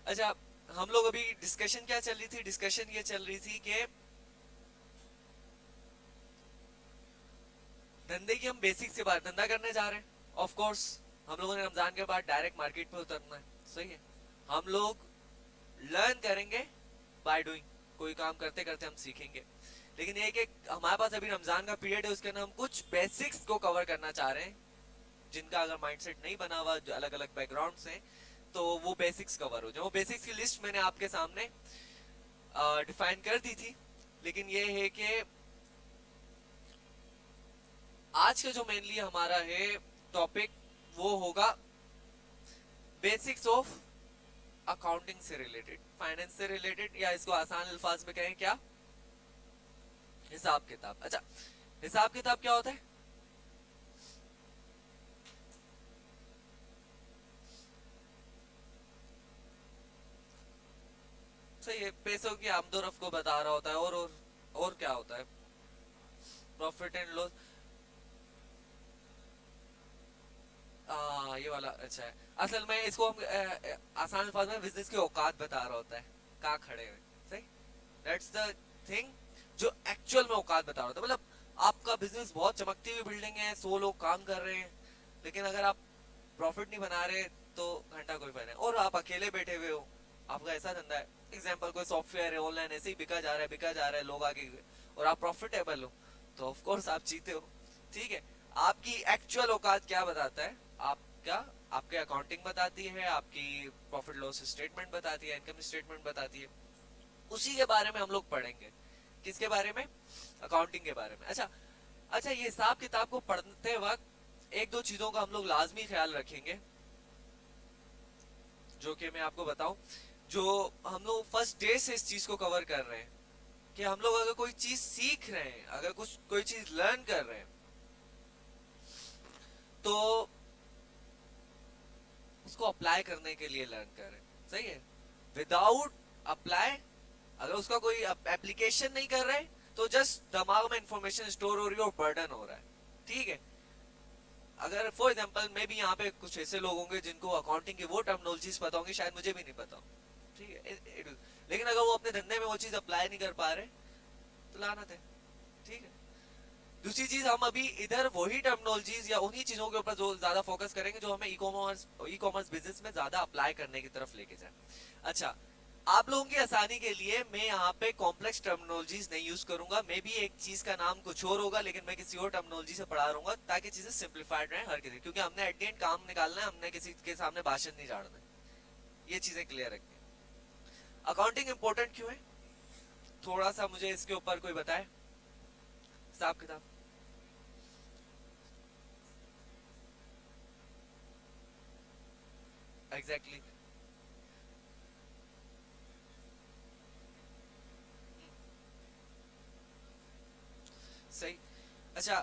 अच्छा, हम लोग अभी डिस्कशन क्या चल रही थी, डिस्कशन ये चल रही थी कि धंधे की हम बेसिक से बात धंधा करने जा रहे हैं। ऑफ कोर्स हम लोगों ने रमजान के बाद डायरेक्ट मार्केट पे उतरना है, सही है। हम लोग लर्न करेंगे बाय डूइंग, कोई काम करते करते हम सीखेंगे। लेकिन ये कि हमारे पास अभी रमजान का पीरियड है, उसके अंदर हम कुछ बेसिक्स को कवर करना चाह रहे हैं, जिनका अगर माइंडसेट नहीं बना हुआ, जो अलग अलग बैकग्राउंड से, तो वो बेसिक्स कवर हो जाए। वो बेसिक्स की लिस्ट मैंने आपके सामने डिफाइन कर दी थी। लेकिन ये है कि आज का जो मेनली हमारा है टॉपिक, वो होगा बेसिक्स ऑफ अकाउंटिंग से रिलेटेड, फाइनेंस से रिलेटेड, या इसको आसान अल्फाज में कहें क्या, हिसाब किताब। अच्छा, हिसाब किताब क्या होता है? सही है, पैसों की आमदोरफ्त को बता रहा होता है। और क्या होता है? Profit and loss. ये वाला अच्छा है। असल में इसको हम आसान अल्फाज में बिजनेस की औकात बता रहा होता है, कहाँ खड़े हुए। सही, दैट्स द थिंग, जो एक्चुअल में औकात बता रहा होता है। मतलब आपका बिजनेस बहुत चमकती हुई बिल्डिंग है, 100 लोग काम कर रहे हैं, लेकिन अगर आप प्रॉफिट नहीं बना रहे तो घंटा कोई फायदा नहीं। और आप अकेले बैठे हुए हो, आपका ऐसा धंधा है, एग्जाम्पल कोई सॉफ्टवेयर है, ऑनलाइन ऐसे ही बिका जा रहा है, बिका जा रहा है, लोग आगे, और आप प्रॉफिटेबल हो, तो ऑफ कोर्स आप जीते हो। ठीक है, आपकी एक्चुअल औकात क्या बताता है? आपका, आपके अकाउंटिंग बताती है, आपकी प्रॉफिट लॉस स्टेटमेंट बताती है, इनकम स्टेटमेंट बताती है। उसी के बारे में हम लोग पढ़ेंगे। किसके बारे में? अकाउंटिंग के बारे में। अच्छा, अच्छा, ये हिसाब किताब को पढ़ते वक्त एक दो चीजों का हम लोग लाजमी ख्याल रखेंगे, जो कि मैं आपको बताऊं। जो हम लोग फर्स्ट डे से इस चीज को कवर कर रहे हैं, कि हम लोग अगर कोई चीज सीख रहे हैं, अगर कुछ कोई चीज लर्न कर रहे हैं, तो उसको अप्लाई करने के लिए लर्न कर रहे हैं। सही है। विदाउट अप्लाई, अगर उसका कोई एप्लीकेशन नहीं कर रहे, तो जस्ट दिमाग में इंफॉर्मेशन स्टोर हो रही है और बर्डन हो रहा है। ठीक है। अगर फॉर एग्जांपल मैं भी यहाँ पे, कुछ ऐसे लोग होंगे जिनको अकाउंटिंग की वो टर्मिनोलॉजीज पता होंगी, शायद मुझे भी नहीं पता हो। ठीक है, लेकिन अगर वो अपने धंधे में वो चीज अप्लाई नहीं कर पा रहे, तो लानत है। ठीक है। दूसरी चीज, हम अभी इधर वही टर्मिनोलॉजीज या उन्हीं चीजों के ऊपर जो ज्यादा फोकस करेंगे जो हमें ई कॉमर्स बिजनेस में ज्यादा अप्लाई करने की तरफ लेके जाए। अच्छा, आप लोगों की आसानी के लिए मैं यहाँ पे कॉम्प्लेक्स टर्मिनोलॉजीज नहीं यूज करूंगा। मे भी एक चीज का नाम कुछ और होगा, लेकिन मैं किसी और टर्मिनोलॉजी से पढ़ा रहूंगा, ताकि चीजें सिंप्लीफाइड रहे हर किसी, क्योंकि हमने एट द एंड काम निकालना है, हमने किसी के सामने भाषण नहीं झाड़ना है। ये चीजें क्लियर रखनी है। अकाउंटिंग इंपॉर्टेंट क्यों है, थोड़ा सा मुझे इसके ऊपर कोई बताए, हिसाब किताब। Exactly exactly. सही। अच्छा,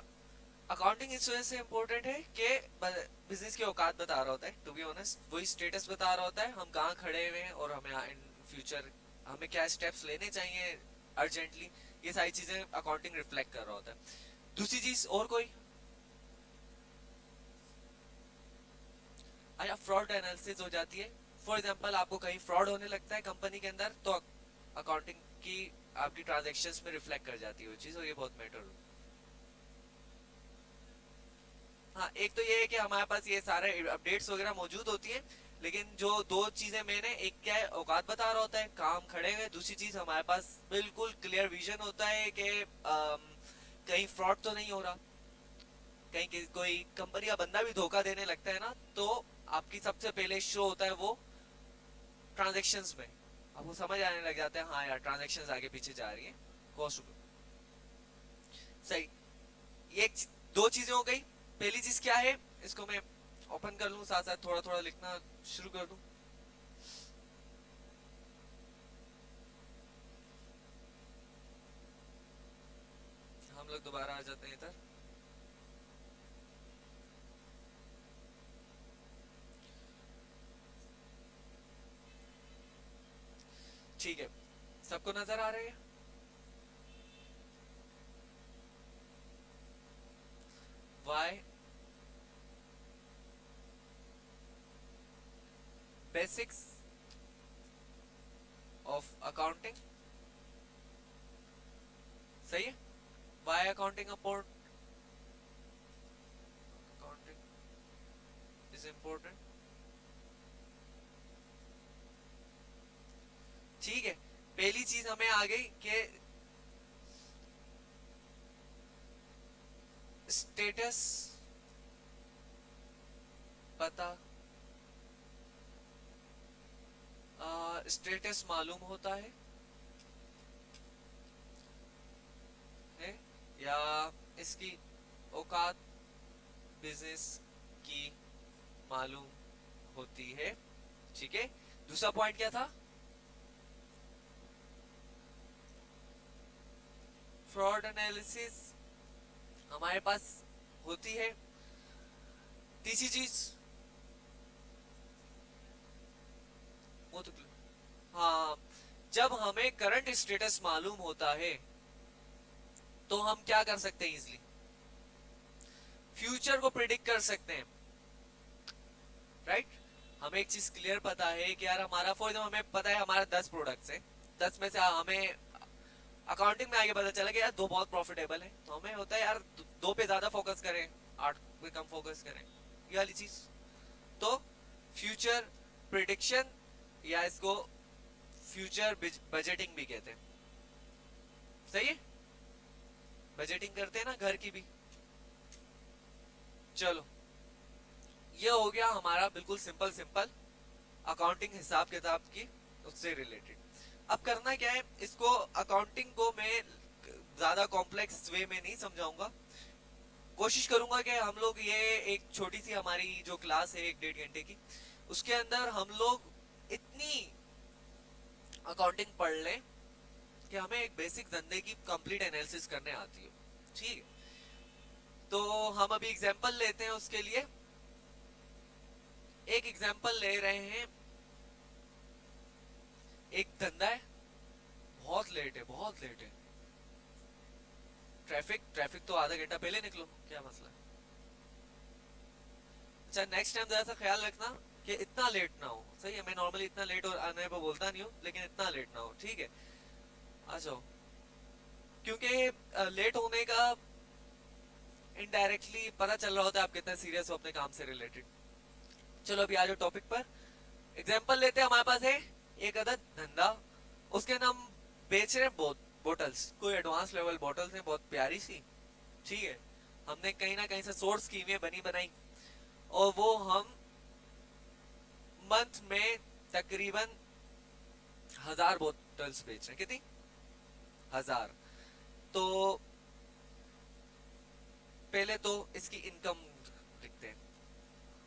अकाउंटिंग इस वजह से इम्पोर्टेंट है कि बिजनेस की औकात बता रहा होता है, टू बी ऑनेस्ट वही स्टेटस बता रहा होता है, हम कहाँ खड़े हुए हैं, और हमें इन फ्यूचर हमें क्या स्टेप्स लेने चाहिए अर्जेंटली। ये सारी चीजें अकाउंटिंग रिफ्लेक्ट कर रहा होता है। दूसरी चीज और कोई? अच्छा, फ्रॉड एनालिसिस हो जाती है। फॉर एग्जांपल आपको कहीं फ्रॉड होने लगता है कंपनी के अंदर, तो अकाउंटिंग की आपकी ट्रांजेक्शन्स में रिफ्लेक्ट कर जाती है वो चीज, और ये बहुत मैटर हो। हाँ, एक तो ये है कि हमारे पास ये सारे अपडेट्स वगैरह मौजूद होती हैं, लेकिन जो दो चीजें मेन है, एक क्या है, औकात बता रहा होता है, काम खड़े हुए। दूसरी चीज, हमारे पास बिल्कुल क्लियर विजन होता है कि कहीं फ्रॉड तो नहीं हो रहा, कहीं कोई कंपनी का बंदा भी धोखा देने लगता है ना, तो आपकी सबसे पहले शो होता है वो ट्रांजेक्शन्स में। आपको समझ आने लग जाता है, हाँ यार ट्रांजेक्शन्स आगे पीछे जा रही है, कॉस्ट। सही। ये दो चीजें हो गई। पहली चीज क्या है, इसको मैं ओपन कर लूं, साथ साथ थोड़ा थोड़ा लिखना शुरू कर दूं। हम लोग दोबारा आ जाते हैं इधर। ठीक है, सबको नजर आ रहे हैं? वाई बेसिक्स ऑफ अकाउंटिंग, सही है। Why accounting important, accounting is important, ठीक है। पहली चीज हमें आ गई कि स्टेटस पता, स्टेटस मालूम होता है या इसकी औकात बिजनेस की मालूम होती है, ठीक है। दूसरा पॉइंट क्या था, फ्रॉड एनालिसिस हमारे पास होती है। तीसरी चीज वो तो, हाँ, जब हमें करंट स्टेटस मालूम होता है तो हम क्या कर सकते हैं, इजिली फ्यूचर को प्रिडिक्ट कर सकते हैं, राइट। हमें एक चीज क्लियर पता है कि यार हमारा, फॉर एग्जाम्पल हमें पता है हमारा 10 प्रोडक्ट्स है, 10 में से हमें अकाउंटिंग में आगे पता चला कि यार 2 बहुत प्रॉफिटेबल है, तो हमें होता है यार 2 पे ज्यादा फोकस करें, 8 पे कम फोकस करें, ये वाली चीज। तो फ्यूचर प्रिडिक्शन या इसको फ्यूचर बजटिंग भी कहते हैं, सही है। बजटिंग करते हैं ना घर की भी। चलो, ये हो गया हमारा बिल्कुल सिंपल सिंपल अकाउंटिंग हिसाब किताब की उससे रिलेटेड। अब करना क्या है, इसको अकाउंटिंग को मैं ज्यादा कॉम्प्लेक्स वे में नहीं समझाऊंगा, कोशिश करूंगा कि हम लोग ये एक छोटी सी हमारी जो क्लास है 1-1.5 घंटे की, उसके अंदर हम लोग इतनी अकाउंटिंग पढ़ लें कि हमें एक बेसिक धंधे की कंप्लीट एनालिसिस करने आती हो, ठीक है। तो हम अभी एग्जांपल लेते हैं उसके लिए। एक एग्जांपल ले रहे हैं, एक धंधा है, बहुत लेट है, बहुत लेट है, ट्रैफिक तो आधा घंटा पहले निकलो, क्या मसला है। अच्छा, नेक्स्ट टाइम जरा सा ख्याल रखना कि इतना लेट ना हो, सही है। मैं नॉर्मली इतना लेट और आने पर बोलता नहीं हूँ, लेकिन इतना लेट ना हो, ठीक है। आ जाओ, क्योंकि लेट होने का इनडायरेक्टली पता चल रहा होता है आप कितना सीरियस हो अपने काम से रिलेटेड। चलो अभी आ जाओ टॉपिक पर। एग्जाम्पल लेते हैं, हमारे पास है एक अदद धंधा, उसके नाम बेच रहे बोटल्स, कोई एडवांस लेवल बोटल्स हैं, बहुत प्यारी सी, ठीक है। हमने कहीं ना कहीं से सोर्स की हुई बनी बनाई, और वो हम मंथ में तकरीबन 1000 बोतल्स बेच रहे हैं। कितनी? 1000। तो पहले तो इसकी इनकम लिखते हैं।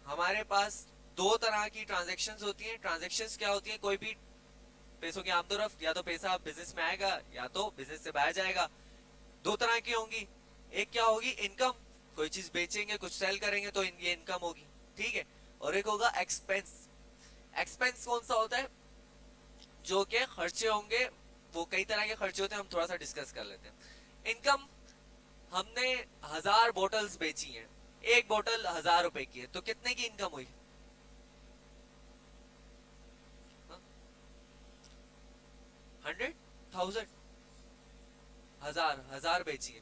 हमारे पास 2 तरह की ट्रांजैक्शंस होती हैं। ट्रांजैक्शंस क्या होती हैं, कोई भी पैसों की आमदोरफ्त, या तो पैसा बिजनेस में आएगा या तो बिजनेस से बाहर जाएगा, 2 तरह की होंगी। एक क्या होगी, इनकम, कोई चीज बेचेंगे, कुछ सेल करेंगे तो ये इनकम होगी, ठीक है। और एक होगा एक्सपेंस। एक्सपेंस कौन सा होता है, जो के खर्चे होंगे, वो कई तरह के खर्चे होते हैं, हम थोड़ा सा डिस्कस कर लेते हैं। इनकम, हमने 1000 बोटल्स बेची हैं, एक बोतल 1000 रुपए की है, तो कितने की इनकम हुई? 100,000। 1000 बेची है,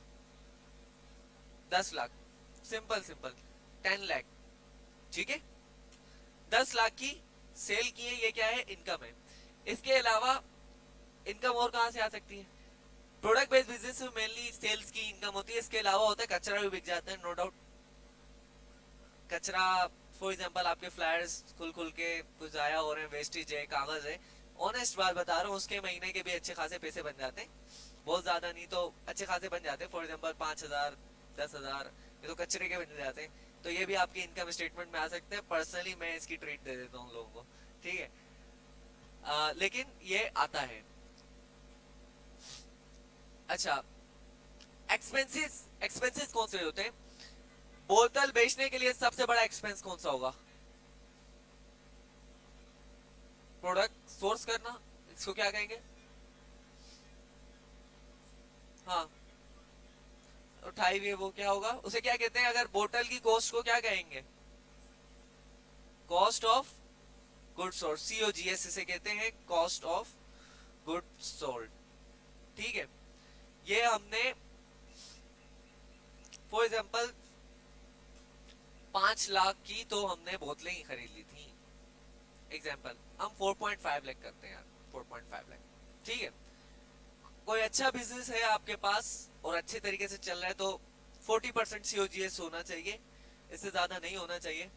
10 लाख, सिंपल सिंपल 10 लाख, ठीक है। 10 लाख की सेल की है, ये क्या है, इनकम है। इसके अलावा इनकम और कहां से आ सकती है, प्रोडक्ट बेस्ड बिजनेस में मेनली सेल्स की इनकम होती है। इसके अलावा होता है कचरा भी बिक जाता है, नो डाउट। कचरा, फॉर एग्जांपल आपके फ्लायर्स खुल खुल के कुछ आया हो रहे हैं, वेस्टेज है, कागज है, ऑनेस्ट बात बता रहा हूँ, उसके महीने के भी अच्छे खासे पैसे बन जाते हैं, बहुत ज्यादा नहीं तो अच्छे खासे बन जाते हैं। फॉर एग्जांपल 5000, 10,000, ये तो कचरे के बन जाते हैं। तो ये भी आपकी इनकम स्टेटमेंट में आ सकते हैं। पर्सनली मैं इसकी ट्रीट दे देता हूँ लोगों को, ठीक है। लेकिन ये आता है। अच्छा, एक्सपेंसेस, एक्सपेंसेस कौन से होते हैं? बोतल बेचने के लिए सबसे बड़ा एक्सपेंस कौन सा होगा? प्रोडक्ट सोर्स करना, इसको क्या कहेंगे? हाँ, उठाई हुई वो क्या होगा, उसे क्या कहते हैं? अगर बोतल की कॉस्ट को क्या कहेंगे? कॉस्ट ऑफ गुड्स, और COGS इसे कहते हैं, कॉस्ट ऑफ गुड सोल्ड, ठीक है। ये हमने फॉर एग्जांपल 5 लाख की तो हमने बोतलें ही खरीद ली थी, एग्जांपल हम 4.5 लाख करते हैं यार, 4.5 लाख, ठीक है। कोई अच्छा बिजनेस है आपके पास और अच्छे तरीके से चल रहा है तो 40% COGS होना चाहिए, इससे ज्यादा नहीं होना चाहिए।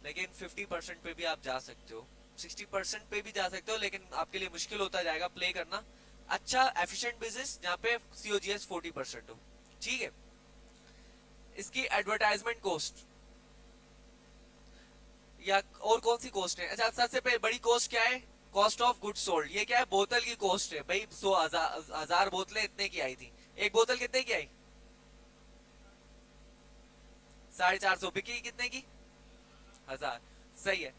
लेकिन 50% पे भी आप जा सकते हो, 60% पे भी जा सकते हो, लेकिन आपके लिए मुश्किल होता जाएगा प्ले करना अच्छा एफिशिएंट बिजनेस जहाँ पे COGS 40% हो, ठीक है। इसकी एडवर्टाइजमेंट कॉस्ट या और कौन सी कॉस्ट है, अच्छा सबसे पहले बड़ी कॉस्ट क्या है, कॉस्ट ऑफ गुड्स सोल्ड। ये क्या है, बोतल की कॉस्ट है भाई, 100,000 बोतलें इतने की आई थी, एक बोतल कितने की आई, 450, बिकी कितने की, 1,000, सही है,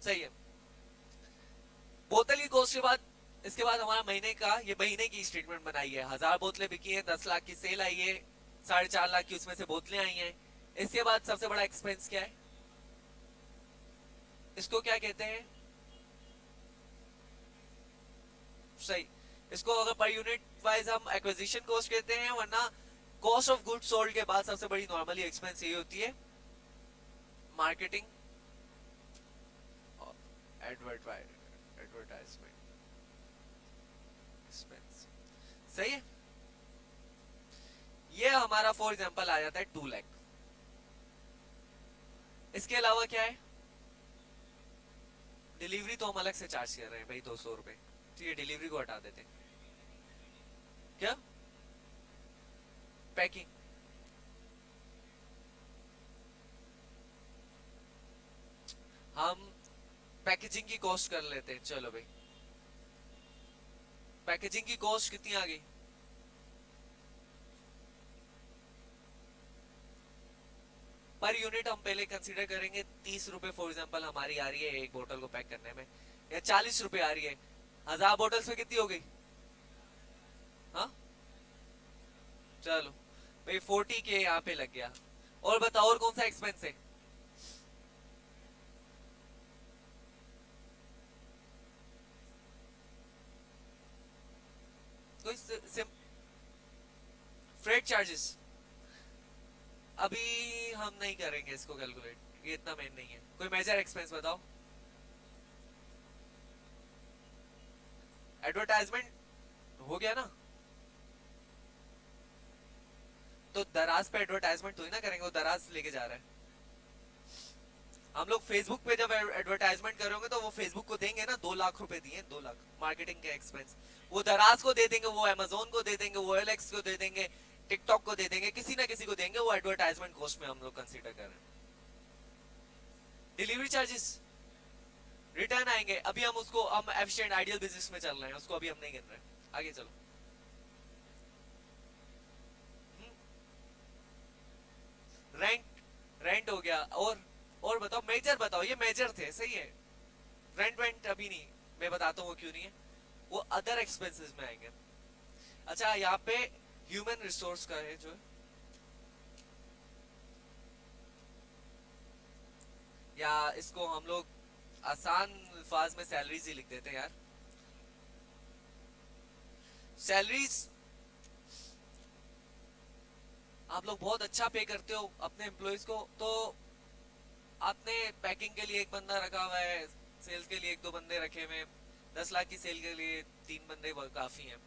सही है। बोतल की कॉस्ट के बाद इसके बाद हमारा महीने का, ये महीने की स्टेटमेंट बनाई है, 1,000 बोतलें बिकी है, 10 लाख की सेल आई है, 4.5 लाख की उसमें से बोतलें आई हैं। इसके बाद सबसे बड़ा एक्सपेंस क्या है, इसको क्या कहते हैं, सही, इसको अगर पर यूनिट वाइज हम एक्विजिशन कॉस्ट कहते हैं, वरना कॉस्ट ऑफ गुड्स सोल्ड के बाद सबसे बड़ी नॉर्मली एक्सपेंस ये होती है मार्केटिंग एडवर्टाइजमेंट एक्सपेंस, सही है। ये हमारा फॉर एग्जांपल आ जाता है 2 लाख। इसके अलावा क्या है, डिलीवरी तो हम अलग से चार्ज कर रहे हैं भाई, 200 रुपए, ठीक है, डिलीवरी को हटा देते हैं। क्या, पैकिंग, हम पैकेजिंग की कॉस्ट कर लेते हैं, चलो भाई, पैकेजिंग की कॉस्ट कितनी आ गई, पर यूनिट हम पहले कंसीडर करेंगे 30 रुपए फॉर एग्जांपल हमारी आ रही है एक बोतल को पैक करने में, या 40 रुपए आ रही है, 1,000 बोतल्स में कितनी हो गई, हाँ, चलो भाई 40 के यहाँ पे लग गया। और बताओ और कौन सा एक्सपेंस है, कोई फ्रेट चार्जेस, अभी हम नहीं करेंगे इसको कैलकुलेट, ये इतना मेन नहीं है, कोई मेजर एक्सपेंस बताओ, एडवर्टाइजमेंट हो गया ना, तो दराज पे एडवर्टाइजमेंट थोड़ी ना करेंगे, वो दराज लेके जा रहा है। हम लोग फेसबुक पे जब एडवर्टाइजमेंट करेंगे तो वो फेसबुक को देंगे ना, 2 लाख रुपए दिए, 2 लाख मार्केटिंग के एक्सपेंस, वो दराज को दे देंगे, वो अमेजोन को दे देंगे, वो OLX को दे देंगे, टिकटॉक को दे देंगे, किसी ना किसी को देंगे, वो एडवर्टाइजमेंट कॉस्ट में हम लोग कंसीडर कर रहे हैं। डिलीवरी चार्जेस रिटर्न आएंगे, अभी हम उसको, हम एफिशिएंट आइडियल बिजनेस में चल रहे हैं, उसको अभी हम नहीं गिन रहे, आगे चलो। रेंट, रेंट हो गया, और बताओ मेजर, बताओ ये मेजर थे, सही है। रेंट वेंट अभी नहीं, मैं बताता हूँ क्यों नहीं है, वो अदर एक्सपेंसेस में आएंगे। अच्छा यहाँ पे ह्यूमन रिसोर्स का है जो है, या इसको हम लोग आसान अल्फाज में सैलरीज ही लिख देते हैं यार, सैलरीज। आप लोग बहुत अच्छा पे करते हो अपने एम्प्लॉयज को, तो आपने पैकिंग के लिए एक बंदा रखा हुआ है, सेल्स के लिए एक दो बंदे रखे हुए हैं, 10 लाख की सेल के लिए 3 बंदे काफी हैं,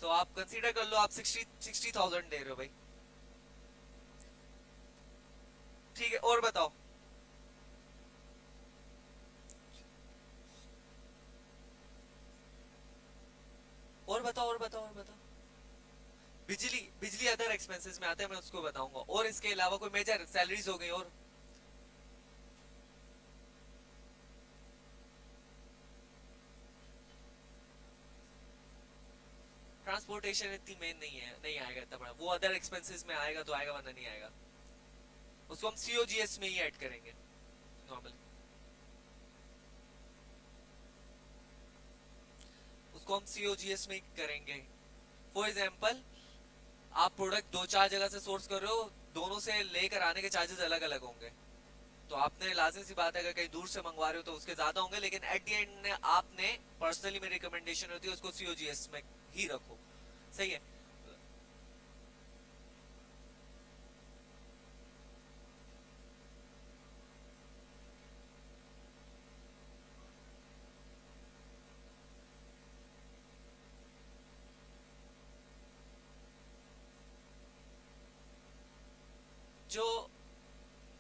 तो आप कंसीडर कर लो आप 60,000 दे रहे हो भाई, ठीक है। और बताओ, और बताओ, और बताओ, और बताओ, बिजली, बिजली अदर एक्सपेंसेस में आता है, मैं उसको बताऊंगा, और इसके अलावा कोई मेजर सैलरीज हो गई, और ट्रांसपोर्टेशन इतनी मेन नहीं है, नहीं आएगा इतना बड़ा, वो अदर एक्सपेंसेस में आएगा तो आएगा, वरना नहीं आएगा, उसको हम COGS में ही ऐड करेंगे नॉर्मली, उसको हम COGS में ही करेंगे। फॉर एग्जाम्पल आप प्रोडक्ट 2-4 जगह से सोर्स कर रहे हो, दोनों से लेकर आने के चार्जेस अलग अलग होंगे, तो आपने लाजिम सी बात है अगर कहीं दूर से मंगवा रहे हो तो उसके ज्यादा होंगे, लेकिन एट द एंड आपने पर्सनली मेरी रिकमेंडेशन होती है उसको सीओजीएस में ही रखो। सही है। जो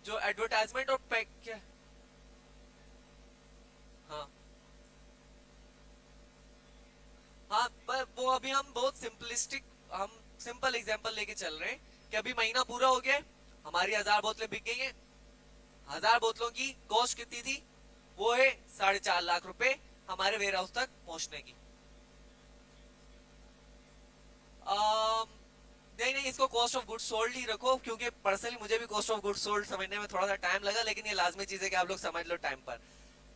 जो एडवर्टाइजमेंट और पैक क्या। हाँ हाँ, पर वो अभी हम बहुत सिंपलिस्टिक, हम सिंपल एग्जांपल लेके चल रहे हैं कि अभी महीना पूरा हो गया है, हमारी 1000 बोतलें बिक गई हैं। 1000 बोतलों की कॉस्ट कितनी थी? वो है 4.5 लाख रुपए हमारे वेयर हाउस तक पहुंचने की। नहीं नहीं, इसको कॉस्ट ऑफ गुड्स सोल्ड ही रखो, क्योंकि पर्सनली मुझे भी कॉस्ट ऑफ गुड्स सोल्ड समझने में थोड़ा सा टाइम लगा, लेकिन ये लाजमी चीज है कि आप लोग समझ लो टाइम पर।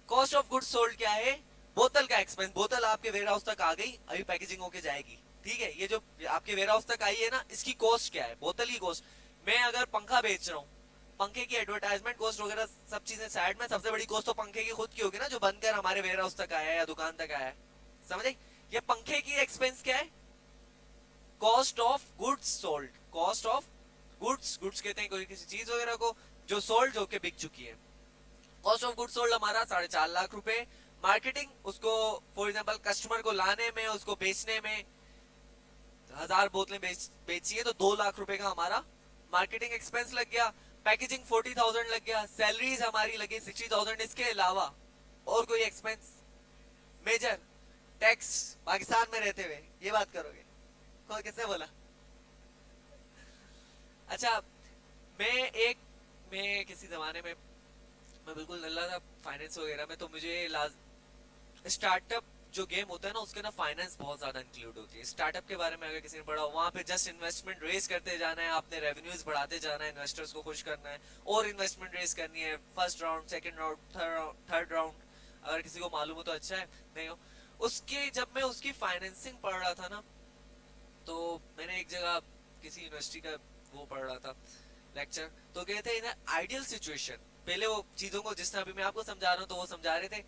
कॉस्ट ऑफ गुड्स सोल्ड क्या है? बोतल का एक्सपेंस। बोतल आपके वेयर हाउस तक आ गई, अभी पैकेजिंग होके जाएगी, ठीक है। ये जो आपके वेयर हाउस तक आई है ना, इसकी कॉस्ट क्या है? बोतल की कॉस्ट। मैं अगर पंखा बेच रहा हूँ, पंखे की एडवर्टाइजमेंट कॉस्ट वगैरह सब चीजें साइड में, सबसे बड़ी कॉस्ट तो पंखे की खुद की होगी ना, जो बनकर हमारे वेयर हाउस तक आया है या दुकान तक आया है। समझे? ये पंखे की एक्सपेंस क्या है? Cost of goods sold. Cost of goods, goods कहते हैं कोई किसी चीज वगैरह को जो सोल्ड होके बिक चुकी है। कॉस्ट ऑफ गुड्स सोल्ड हमारा 4.5 लाख रुपए। मार्केटिंग, उसको फॉर एग्जाम्पल कस्टमर को लाने में, उसको बेचने में, 1000 बोतलें बेची है तो 2 लाख रुपए का हमारा मार्केटिंग एक्सपेंस लग गया। पैकेजिंग 40,000 लग गया। सैलरीज हमारी लगी 60,000। इसके अलावा और कोई एक्सपेंस मेजर? टैक्स, पाकिस्तान में रहते हुए ये बात करोगे? कौन, किसने बोला? अच्छा, मैं एक मैं किसी जमाने में, मैं बिल्कुल नल्ला था फाइनेंस वगैरह में, तो मुझे स्टार्टअप जो गेम होता है ना, उसके ना फाइनेंस बहुत ज्यादा इंक्लूड होती है। स्टार्टअप के बारे में अगर किसी ने पढ़ा, वहां पे जस्ट इन्वेस्टमेंट रेस करते जाना है, आपने रेवेन्यूज बढ़ाते जाना है, इन्वेस्टर्स को खुश करना है, और इन्वेस्टमेंट रेस करनी है। First round, second round, third round, अगर किसी को मालूम हो तो अच्छा है, नहीं हो उसके। जब मैं उसकी फाइनेंसिंग पढ़ रहा था ना, तो मैंने एक जगह किसी यूनिवर्सिटी का वो पढ़ रहा था लेक्चर, तो कहते हैं इन आइडियल सिचुएशन, पहले वो चीजों को जिस तरह अभी मैं आपको समझा रहा हूँ तो वो समझा रहे थे,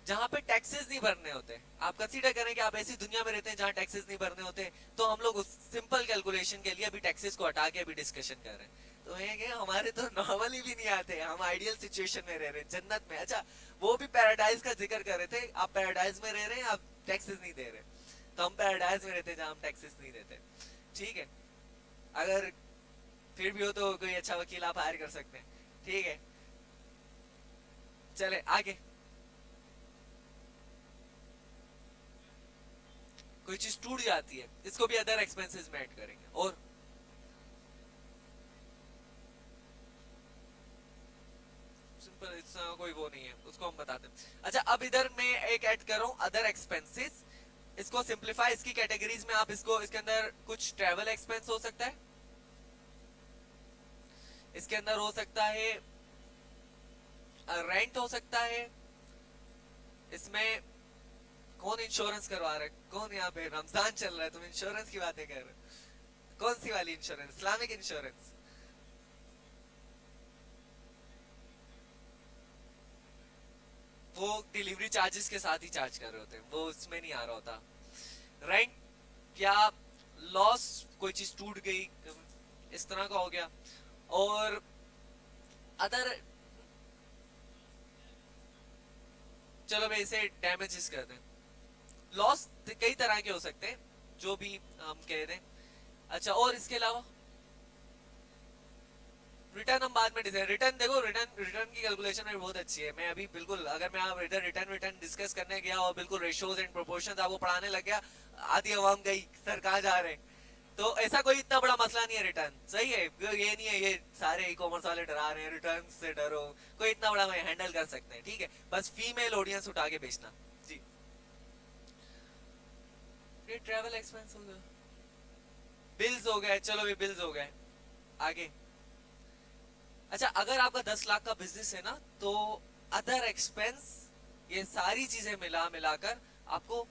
जहाँ पे टैक्सेस नहीं भरने होते। आप कंसीडर करें कि आप ऐसी दुनिया में रहते हैं जहाँ टैक्सेस नहीं भरने होते, तो हम लोग उस सिंपल कैलकुलेशन के लिए अभी टैक्सेस को हटा के अभी डिस्कशन कर रहे हैं। तो ये कि हमारे तो नॉर्मली भी नहीं आते, हम आइडियल सिचुएशन में रह रहे हैं, जन्नत में। अच्छा, वो भी पैराडाइज का जिक्र कर रहे थे, आप पैराडाइज में रह रहे हैं, आप टैक्सेस नहीं दे रहे, तो हम पैराडाइज में रहते हैं जहाँ हम टैक्सेस नहीं देते। ठीक है, अगर फिर भी हो तो कोई अच्छा वकील आप हायर कर सकते हैं, ठीक है। चले आगे। कोई चीज टूट जाती है, इसको भी अदर एक्सपेंसेस में ऐड करेंगे। और सिंपल, इसका कोई वो नहीं है, उसको हम बताते हैं। अच्छा, अब इधर मैं एक ऐड कर रहा हूँ अदर एक्सपेंसेस। इसको सिंप्लीफाई, इसकी कैटेगरीज में आप इसको, इसके अंदर कुछ ट्रेवल एक्सपेंस हो सकता है, इसके अंदर हो सकता है रेंट हो सकता है, इसमें कौन इंश्योरेंस करवा रहा है? कौन यहाँ पे, रमजान चल रहा है, तुम इंश्योरेंस की बातें कर रहे हो? कौन सी वाली इंश्योरेंस? Islamic insurance? वो डिलीवरी चार्जेस के साथ ही चार्ज कर रहे होते हैं, वो उसमें नहीं आ रहा होता। रेंट या लॉस, कोई चीज टूट गई, इस तरह का हो गया। और अदर, चलो मैं इसे डैमेजेस कर दें। लॉस कई तरह के हो सकते हैं, जो भी हम कह रहे हैं। अच्छा, और इसके अलावा रिटर्न हम बाद में डिसाइड। रिटर्न देखो, रिटर्न रिटर्न की कैलकुलेशन में बहुत अच्छी है। मैं अभी बिल्कुल, अगर मैं आप इधर रिटर्न रिटर्न डिस्कस करने गया और बिल्कुल रेशियोज एंड प्रोपोर्शंस आपको पढ़ाने लग गया, आधी आवाम गई सर कहाँ जा रहे हैं। तो ऐसा कोई इतना बड़ा मसला नहीं है रिटर्न, सही है। ये नहीं है ये सारे ई कॉमर्स वाले डरा रहे हैं रिटर्न से डरो, कोई इतना बड़ा हैंडल कर सकते हैं, ठीक है। बस फीमेल ऑडियंस उठा के बेचना जी। ये ट्रैवल एक्सपेंस हो गया, बिल्स हो गए, चलो ये बिल्स हो गए। आगे, अच्छा, अगर आपका 10 लाख का बिजनेस है ना, तो अदर एक्सपेंस, ये सारी चीजें मिला मिलाकर आपको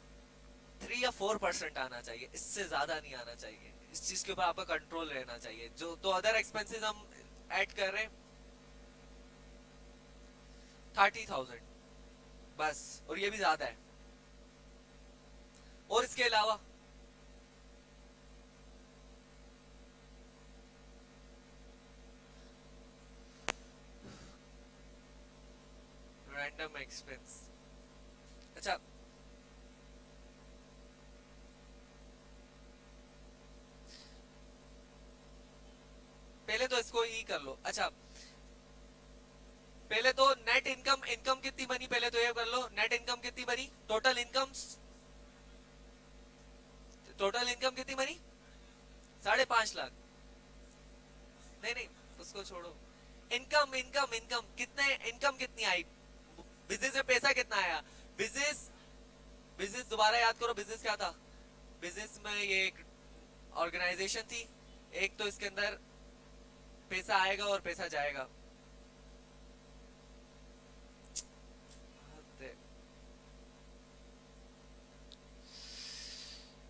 3 या 4% आना चाहिए, इससे ज्यादा नहीं आना चाहिए। इस चीज के ऊपर आपका कंट्रोल रहना चाहिए। जो तो अदर एक्सपेंसेस हम ऐड कर रहे हैं, 30,000 बस, और ये भी ज्यादा है। और इसके अलावा रैंडम एक्सपेंस। अच्छा, पहले तो इसको ही कर लो। अच्छा, पहले तो नेट इनकम, इनकम कितनी बनी पहले तो ये कर लो, नेट इनकम कितनी बनी, टोटल इनकम, टोटल इनकम कितनी बनी, 5.5 लाख। नहीं नहीं, उसको छोड़ो। इनकम इनकम इनकम कितने, इनकम कितनी आई, बिजनेस में पैसा कितना आया। बिजनेस, बिजनेस दोबारा याद करो, बिजनेस क्या था। बिजनेस में ये एक ऑर्गेनाइजेशन थी, एक तो इसके अंदर पैसा आएगा और पैसा जाएगा।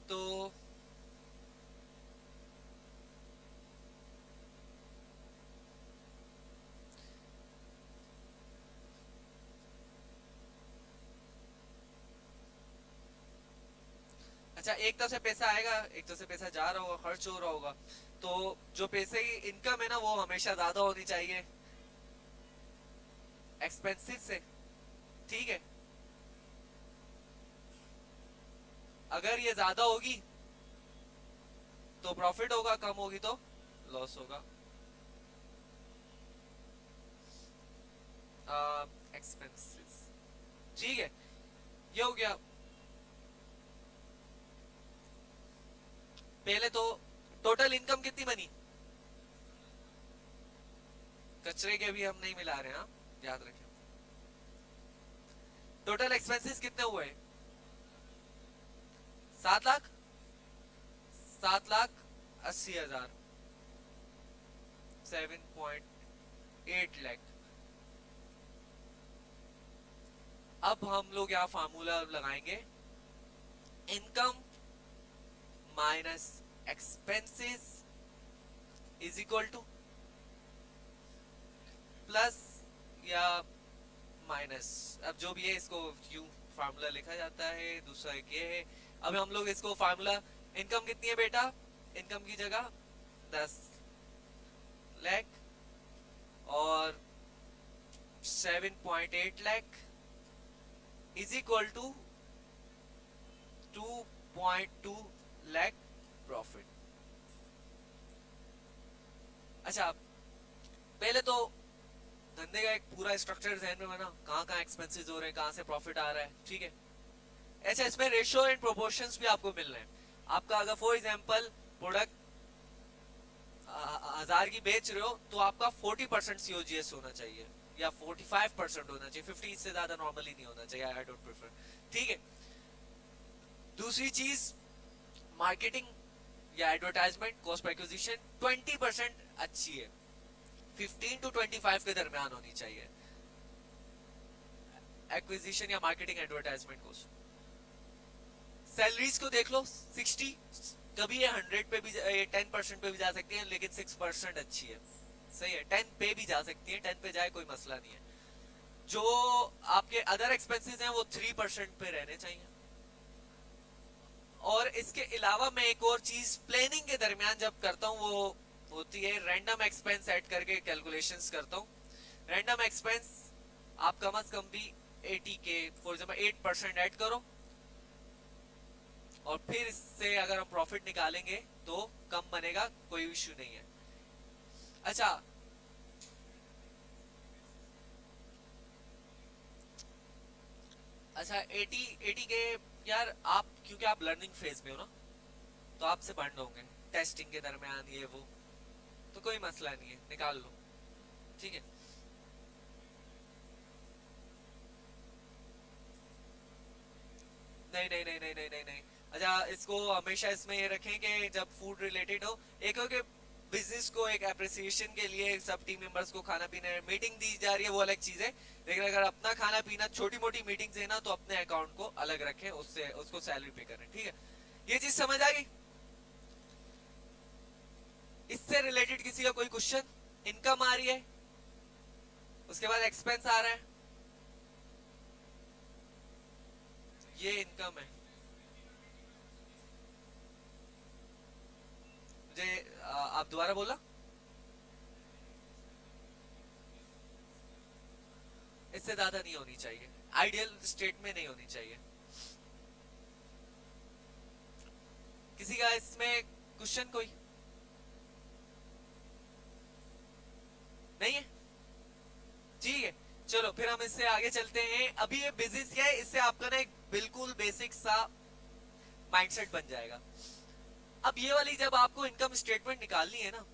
तो अच्छा, एक तरफ से पैसा आएगा, एक तरफ से पैसा जा रहा होगा, खर्च हो रहा होगा। तो जो पैसे की इनकम है ना, वो हमेशा ज्यादा होनी चाहिए एक्सपेंसेस से। ठीक है, अगर ये ज्यादा होगी तो प्रॉफिट होगा, कम होगी तो लॉस होगा। एक्सपेंसेस, ठीक है, ये हो गया। पहले तो टोटल इनकम कितनी बनी, कचरे के भी हम नहीं मिला रहे हैं, हाँ? याद रखें। टोटल एक्सपेंसेस कितने हुए, 7 लाख, 7,80,000, 7.8 लाख। अब हम लोग यहाँ फार्मूला लगाएंगे, income minus expenses is equal to, plus या माइनस, अब जो भी है इसको यू फार्मूला लिखा जाता है, दूसरा एक ये है। अब हम लोग इसको फार्मूला, इनकम कितनी है बेटा, इनकम की जगह 10 लाख और 7.8 lakh is equal to 2.2 lakh profit. अच्छा, पहले तो धंधे का एक पूरा स्ट्रक्चर ध्यान में बना, कहाँ कहाँ एक्सपेंसेस हो रहे हैं, कहाँ से प्रॉफिट आ रहा है, ठीक है। ऐसा इसमें रेशियो एंड प्रोपोर्शंस भी आपको मिल रहे हैं। आपका अगर फॉर एग्जांपल प्रोडक्ट 1,000 की बेच रहे हो तो आपका 40% सीओजीएस होना चाहिए या 45% होना चाहिए, 50 से ज्यादा नॉर्मली नहीं होना चाहिए, आई डोंट प्रेफर, ठीक है। दूसरी चीज, मार्केटिंग या एडवर्टाइजमेंट कॉस्ट पर एक्विजिशन 20% अच्छी है, 15 to 25 के दरमियान होनी चाहिए एक्विजिशन या मार्केटिंग एडवर्टाइजमेंट कॉस्ट। सैलरीज को देख लो, 60, कभी ये 100 पे भी, 10% पे भी जा सकती है, लेकिन 6% अच्छी है, सही है। 10 पे भी जा सकती है, 10 पे जाए कोई मसला नहीं है। जो आपके अदर एक्सपेंसेस हैं वो 3% पे रहने चाहिए। और इसके अलावा मैं एक और चीज प्लानिंग के दरमियान जब करता हूँ, वो होती है रैंडम एक्सपेंस ऐड करके कैलकुलेशंस करता हूँ। रैंडम एक्सपेंस आप कम से कम भी 80 के फॉर एग्जांपल 8% ऐड करो, और फिर इससे अगर हम प्रॉफिट निकालेंगे तो कम बनेगा, कोई इश्यू नहीं है। अच्छा, अच्छा 80 के, यार आप क्योंकि आप लर्निंग फेज में हो ना, तो आपसे बढ़ होंगे टेस्टिंग के दरमियान ये वो, तो कोई मसला नहीं है, निकाल लो, ठीक है। नहीं नहीं नहीं नहीं नहीं नहीं नहीं। अच्छा, इसको हमेशा इसमें ये रखें कि जब फूड रिलेटेड हो, एक हो कि बिजनेस को एक अप्रिसिएशन के लिए सब टीम मेंबर्स को खाना पीना मीटिंग दी जा रही है, वो अलग चीज है। लेकिन अगर अपना खाना पीना छोटी मोटी मीटिंग्स है ना, तो अपने अकाउंट को अलग रखें, उससे उसको सैलरी पे करें, ठीक है। ये चीज समझ आ गई। इससे रिलेटेड किसी का कोई क्वेश्चन, इनकम आ रही है, उसके बाद एक्सपेंस आ रहा है, ये इनकम है। मुझे आप दोबारा बोला। इससे ज्यादा नहीं होनी चाहिए, आइडियल स्टेट में नहीं होनी चाहिए। किसी का इसमें क्वेश्चन कोई नहीं है? ठीक है, चलो फिर हम इससे आगे चलते हैं। अभी ये बिजनेस क्या है, इससे आपका ना एक बिल्कुल बेसिक सा माइंडसेट बन जाएगा। अब ये वाली जब आपको इनकम स्टेटमेंट निकालनी है ना,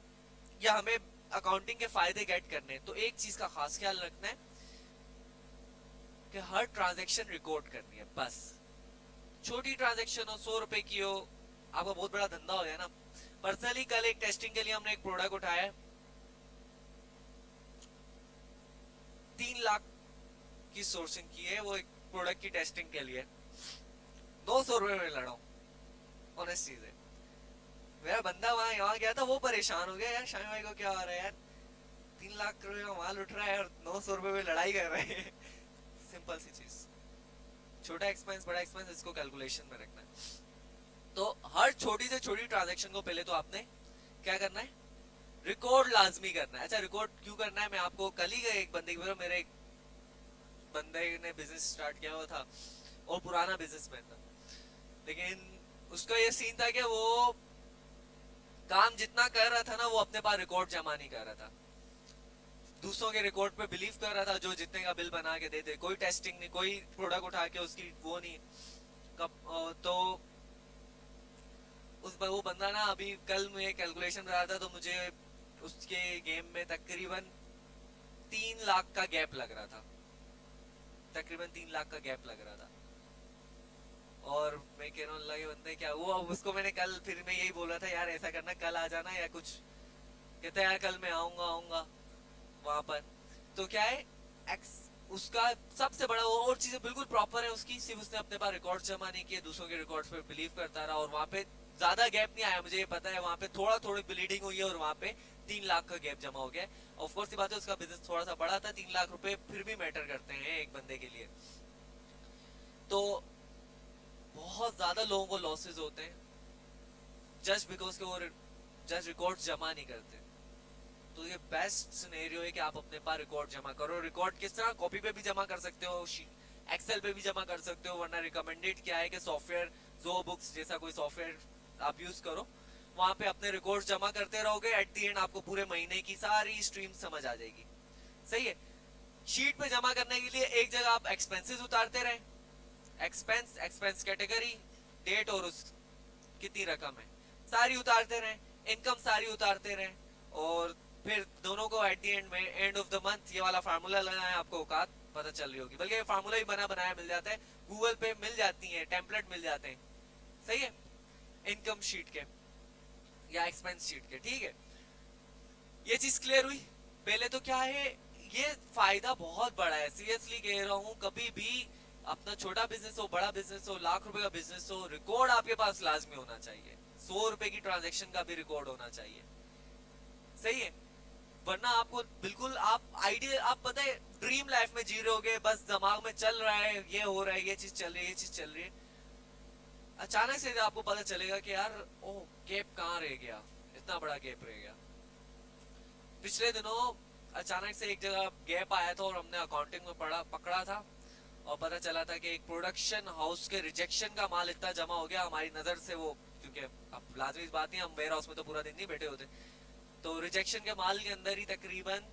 या हमें अकाउंटिंग के फायदे गेट करने हैं, तो एक चीज का खास ख्याल रखना है कि हर ट्रांजैक्शन रिकॉर्ड करनी है। बस छोटी ट्रांजैक्शन हो, 100 रुपए की हो, आपका बहुत बड़ा धंधा हो गया ना। पर्सनली कल एक टेस्टिंग के लिए हमने एक प्रोडक्ट उठाया, 3 लाख की सोर्सिंग की है, वो एक प्रोडक्ट की टेस्टिंग के लिए 200 रुपए में लड़ा हूं। ऑनेस्ट चीज है, मेरा बंदा वहां यहाँ गया था, वो परेशान हो गया, यार शामी भाई को क्या हो रहा है यार, 3 लाख रुपए का माल उठ रहा है और 900 रुपए में लड़ाई कर रहे हैं। सिंपल सी चीज, छोटा एक्सपेंस बड़ा एक्सपेंस, इसको कैलकुलेशन में रखना है। तो हर छोटी से छोटी ट्रांजेक्शन को पहले तो आपने क्या करना है, रिकॉर्ड लाजमी करना है। अच्छा रिकॉर्ड क्यों करना है, मैं आपको कल ही एक बंदे की, मेरे एक बंदे ने बिजनेस स्टार्ट किया हुआ था और पुराना बिजनेसमैन था, लेकिन उसका ये सीन था कि वो काम जितना कर रहा था ना, वो अपने पास रिकॉर्ड जमा नहीं कर रहा था, दूसरों के रिकॉर्ड पे बिलीव कर रहा था, जो जितने का बिल बना के दे दे, कोई टेस्टिंग नहीं, कोई प्रोडक्ट उठा के उसकी वो नहीं। कब तो उस वो बंदा ना, अभी कल मैं कैलकुलेशन रहा था तो मुझे उसके गेम में तकरीबन 3 लाख का गैप लग रहा था, तकरीबन 3 लाख का गैप लग रहा था। और मैं कह रहा हूँ अल्लाह के बंदे क्या हुआ। अब उसको मैंने कल फिर मैं यही बोला था, यार ऐसा करना कल आ जाना या कुछ, कहता है यार कल मैं आऊंगा आऊंगा वहां पर। तो क्या है, एक्स उसका सबसे बड़ा वो, और चीजें बिल्कुल प्रॉपर है उसकी, सिर्फ उसने अपने पास रिकॉर्ड जमा नहीं किए, दूसरों के रिकॉर्ड्स पे बिलीव करता रहा, और वहां पे ज्यादा गैप नहीं आया, मुझे ये पता है वहां पे थोड़ा थोड़ी ब्लीडिंग हुई है और वहां पे 3 लाख का गैप जमा हो गया। ऑफ कोर्स बात है, उसका बिजनेस थोड़ा सा बड़ा था, 3 लाख रुपए फिर भी मैटर करते हैं एक बंदे के लिए। तो बहुत ज्यादा लोगों को लॉसेस होते हैं जस्ट बिकॉज के वो जस्ट रिकॉर्ड जमा नहीं करते। तो ये बेस्ट सिनेरियो है कि आप अपने पास रिकॉर्ड जमा करो। रिकॉर्ड किस तरह, कॉपी पे भी जमा कर सकते हो, एक्सेल पे भी जमा कर सकते हो, वरना रिकमेंडेड क्या है कि सॉफ्टवेयर जो बुक्स जैसा कोई सॉफ्टवेयर आप यूज करो, वहां पे अपने रिकॉर्ड जमा करते रहोगे, एट द एंड आपको पूरे महीने की सारी स्ट्रीम समझ आ जाएगी। सही है। शीट पे जमा करने के लिए एक जगह आप एक्सपेंसेस उतारते रहे, एक्सपेंस एक्सपेंस कैटेगरी, डेट और उस कितनी रकम है सारी उतारते रहे, इनकम सारी उतारते रहे, और फिर दोनों को एट द एंड में एंड ऑफ द मंथ ये वाला फार्मूला लगाए, आपको औकात पता चल रही होगी, बल्कि फार्मूला ही बना बनाया मिल जाता है, गूगल पे मिल जाती है, टेम्पलेट मिल जाते हैं। सही है, इनकम शीट के या एक्सपेंस शीट के। ठीक है, ये चीज क्लियर हुई। पहले तो क्या है, ये फायदा बहुत बड़ा है, सीरियसली कह रहा हूँ, कभी भी अपना छोटा बिजनेस हो बड़ा बिजनेस हो, लाख रुपए का बिजनेस हो, रिकॉर्ड आपके पास लाजमी होना चाहिए। 100 रुपए की ट्रांजेक्शन का भी रिकॉर्ड होना चाहिए। सही है, वरना आपको बिल्कुल आप आइडिया, आप पता है ड्रीम लाइफ में जी रहे होगे, बस दिमाग में चल रहा है, ये हो रहा है, ये चीज चल रही है, ये चीज चल रही है, अचानक से आपको पता चलेगा कि यार ओह गैप कहाँ रह गया, इतना बड़ा गैप रह गया। पिछले दिनों अचानक से एक जगह गैप आया था और हमने अकाउंटिंग में पकड़ा था, और पता चला था कि एक प्रोडक्शन हाउस के रिजेक्शन का माल इतना जमा हो गया हमारी नजर से, वो क्योंकि अब लाजमी बात नहीं, हम वेयर हाउस में तो पूरा दिन नहीं बैठे होते, तो रिजेक्शन के माल के अंदर ही तकरीबन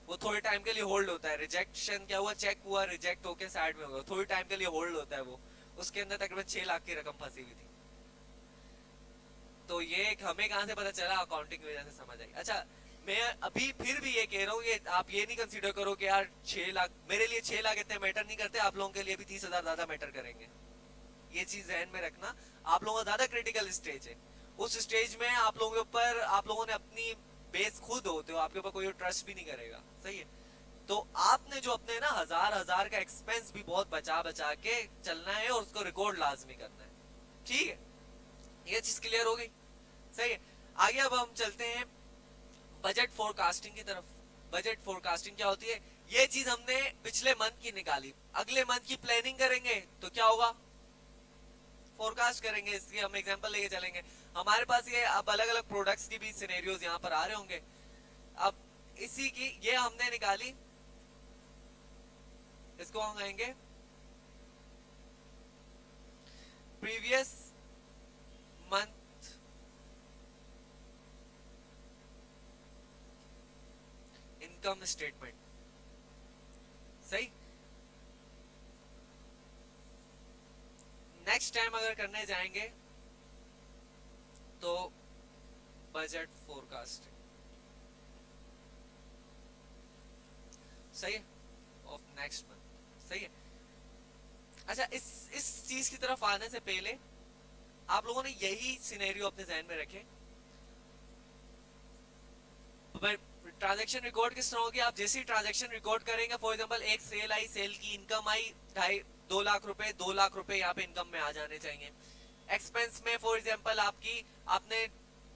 वो थोड़े टाइम के लिए होल्ड होता है। रिजेक्शन क्या हुआ, चेक हुआ, रिजेक्ट होके साइड में हो गया, थोड़ी टाइम के लिए होल्ड होता है वो, उसके अंदर तकरीबन 6 लाख की रकम फंसी हुई थी। तो ये हमें कहां से पता चला, अकाउंटिंग की वजह से समझ आई। अच्छा मैं अभी फिर भी ये कह रहा हूँ, ये आप ये नहीं कंसीडर करो कि यार 6 लाख मेरे लिए 6 लाख इतने मैटर नहीं करते, आप लोगों के लिए भी 30,000 ज्यादा मैटर करेंगे। ये चीज जहन में रखना, आप लोगों का ज्यादा क्रिटिकल स्टेज है, उस स्टेज में आप लोगों के ऊपर, आप लोगों ने अपनी बेस खुद होते हो, आपके ऊपर कोई ट्रस्ट भी नहीं करेगा। सही है, तो आपने जो अपने ना हजार हजार का एक्सपेंस भी बहुत बचा बचा के चलना है, और उसको रिकॉर्ड लाजमी करना है। ठीक है, ये चीज क्लियर हो गई। सही है, आगे अब हम चलते हैं बजट फोरकास्टिंग की तरफ। बजट फोरकास्टिंग क्या होती है, ये चीज हमने पिछले मंथ की निकाली, अगले मंथ की प्लानिंग करेंगे तो क्या होगा, फोरकास्ट करेंगे, इसकी हम एग्जांपल लेके चलेंगे। हमारे पास ये अब अलग अलग प्रोडक्ट्स की भी सिनेरियोज यहाँ पर आ रहे होंगे। अब इसी की ये हमने निकाली, इसको हम कहेंगे प्रीवियस मंथ इनकम स्टेटमेंट। सही। नेक्स्ट टाइम अगर करने जाएंगे तो बजट फोरकास्ट। सही है, ऑफ नेक्स्ट मंथ। सही है। अच्छा, इस चीज की तरफ आने से पहले आप लोगों ने यही सिनेरियो अपने जहन में रखे। ट्रांजैक्शन रिकॉर्ड किस तरह होगी, आप जैसे ही ट्रांजैक्शन रिकॉर्ड करेंगे, फॉर एग्जांपल एक सेल आई, सेल की इनकम आई 2 लाख रुपए यहाँ पे इनकम में आ जाने चाहिए। एक्सपेंस में फॉर एग्जांपल आपने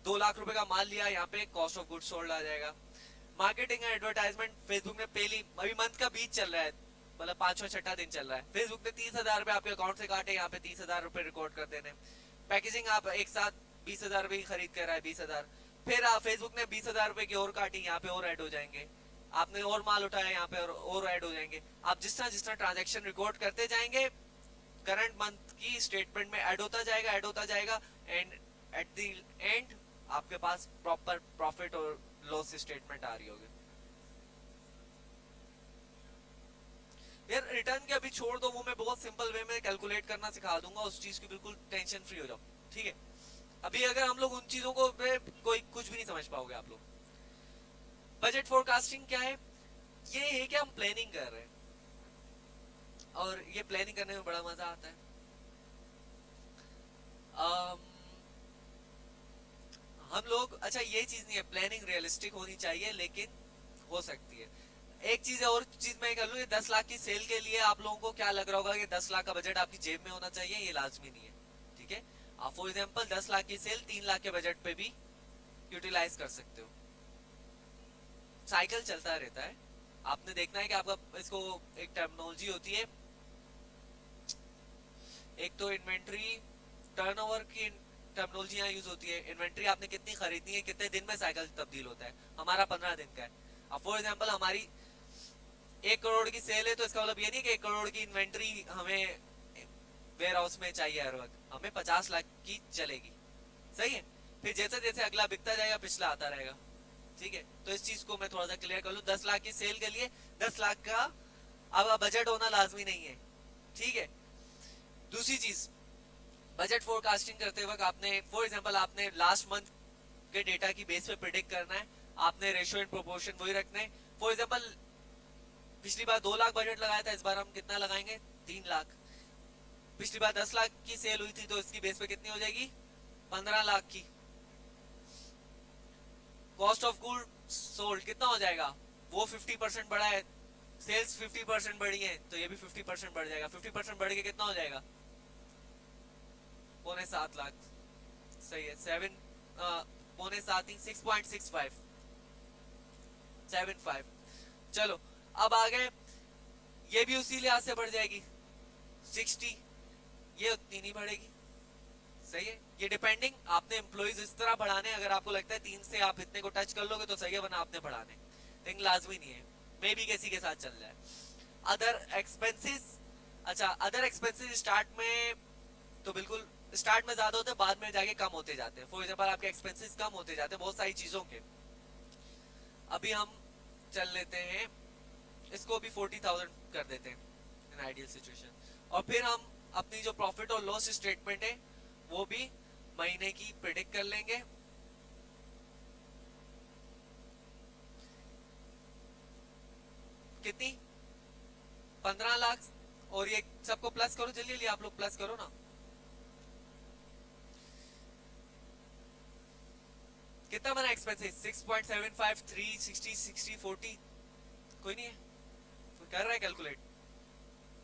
2 लाख रुपए का माल लिया, यहाँ पे कॉस्ट ऑफ गुड्स सोल्ड आ जाएगा। मार्केटिंग एंड एडवर्टाइजमेंट, फेसबुक ने पहली, अभी मंथ का बीच चल रहा है, मतलब 5वां 6वां दिन चल रहा है, फेसबुक ने 30,000 रुपए आपके अकाउंट से काटे, यहाँ पे 30,000 रुपए रिकॉर्ड कर देने। पैकेजिंग आप एक साथ 20,000 रुपए की खरीद कर रहा है, 20,000, फिर फेसबुक ने 20,000 रुपए की और काटी, यहाँ पे और ऐड हो जाएंगे। आपने और माल उठाया, यहाँ पे और ऐड हो जाएंगे। आप जिस तरह ट्रांजेक्शन रिकॉर्ड करते जाएंगे, करंट मंथ की स्टेटमेंट में ऐड होता जाएगा, ऐड होता जाएगा, एंड एट द एंड आपके पास प्रॉपर प्रॉफिट और लॉस स्टेटमेंट आ रही होगी। यार रिटर्न के अभी छोड़ दो, वो मैं बहुत सिंपल वे में कैलकुलेट करना सिखा दूंगा, उस चीज की बिल्कुल टेंशन फ्री हो जाओ। ठीक है, अभी अगर हम लोग उन चीजों को कोई कुछ भी नहीं समझ पाओगे आप लोग। बजट फोरकास्टिंग क्या है? ये है कि हम प्लानिंग कर रहे हैं, और ये प्लानिंग करने में बड़ा मजा आता है। अम, हम लोग, अच्छा ये चीज नहीं है, प्लानिंग रियलिस्टिक होनी चाहिए, लेकिन हो सकती है। एक चीज और चीज मैं कर लूँ, 10 लाख की सेल के लिए आप लोगों को क्या लग रहा होगा कि 10 लाख का बजट आपकी जेब में होना चाहिए, ये लाजमी नहीं है। ठीक है, आप फॉर एग्जाम्पल 10 लाख की सेल 3 लाख के बजट पे भी यूटिलाइज कर सकते हो। साइकिल चलता रहता है। आपने देखना है कि आपका, इसको एक टर्मिनोलॉजी होती है, एक तो इन्वेंट्री टर्नओवर की टर्मिनोलॉजी यहाँ यूज होती है। इन्वेंट्री आपने कितनी खरीदनी है, कितने दिन में साइकिल तब्दील होता है, हमारा 15 दिन का है। अब फॉर एग्जाम्पल हमारी 1 करोड़ की सेल है, तो इसका मतलब ये नहीं कि 1 करोड़ की इन्वेंट्री हमें वेयर हाउस में चाहिए हर वक्त, हमें 50 लाख की चलेगी। सही है, फिर जैसे जैसे अगला बिकता जाएगा पिछला आता रहेगा। ठीक है, तो इस चीज को मैं थोड़ा सा क्लियर कर लूं, 10 लाख की सेल के लिए 10 लाख का अब बजट होना लाजमी नहीं है। ठीक है, दूसरी चीज, बजट फोरकास्टिंग करते वक्त आपने फॉर एग्जांपल आपने लास्ट मंथ के डेटा की बेस पे प्रिडिक्ट करना है, आपने रेशियो एंड प्रोपोर्शन वही रखना है। फॉर एग्जांपल पिछली बार 2 लाख बजट लगाया था, इस बार हम कितना लगाएंगे, 3 लाख। पिछली बार 10 लाख की सेल हुई थी, तो इसकी बेस पे कितनी हो जाएगी, 15 लाख की। कॉस्ट ऑफ गुड सोल्ड कितना हो जाएगा, वो 50% बढ़ा है, सेल्स 50% बढ़ी है, तो ये भी 50% बढ़ जाएगा। 50% बढ़ के कितना हो जाएगा, 6.25 लाख। सही है, 6.7 नहीं, 6.6575। चलो अब आ गए, ये भी उसी लिहाज से बढ़ जाएगी 60, ये उतनी नहीं बढ़ेगी। सही है, ये डिपेंडिंग, आपने एम्प्लॉइज इस तरह बढ़ाने, अगर आपको लगता है 3 से आप इतने को टच कर लोगे तो सही है, वरना आपने बढ़ाने, लेकिन लाजमी नहीं है, मे भी किसी के साथ चल जाए। अदर एक्सपेंसेस, अच्छा अदर एक्सपेंसेस स्टार्ट में तो बिल्कुल स्टार्ट में ज्यादा होते हैं, बाद में जाके कम होते जाते हैं। फॉर एग्जांपल आपके एक्सपेंसेस कम होते जाते हैं बहुत सारी चीजों के। अभी हम चल लेते हैं, इसको भी 40,000 कर देते हैं इन आइडियल सिचुएशन, और फिर हम अपनी जो प्रॉफिट और लॉस स्टेटमेंट है वो भी महीने की प्रिडिक्ट कर लेंगे। कितनी, 15 लाख, और ये सबको प्लस करो, जल्दी जल्दी आप लोग प्लस करो ना। कितना बना एक्सपेंसेस, 6.75, 360, 60, 40, कोई नहीं है, कोई कर रहा है कैलकुलेट,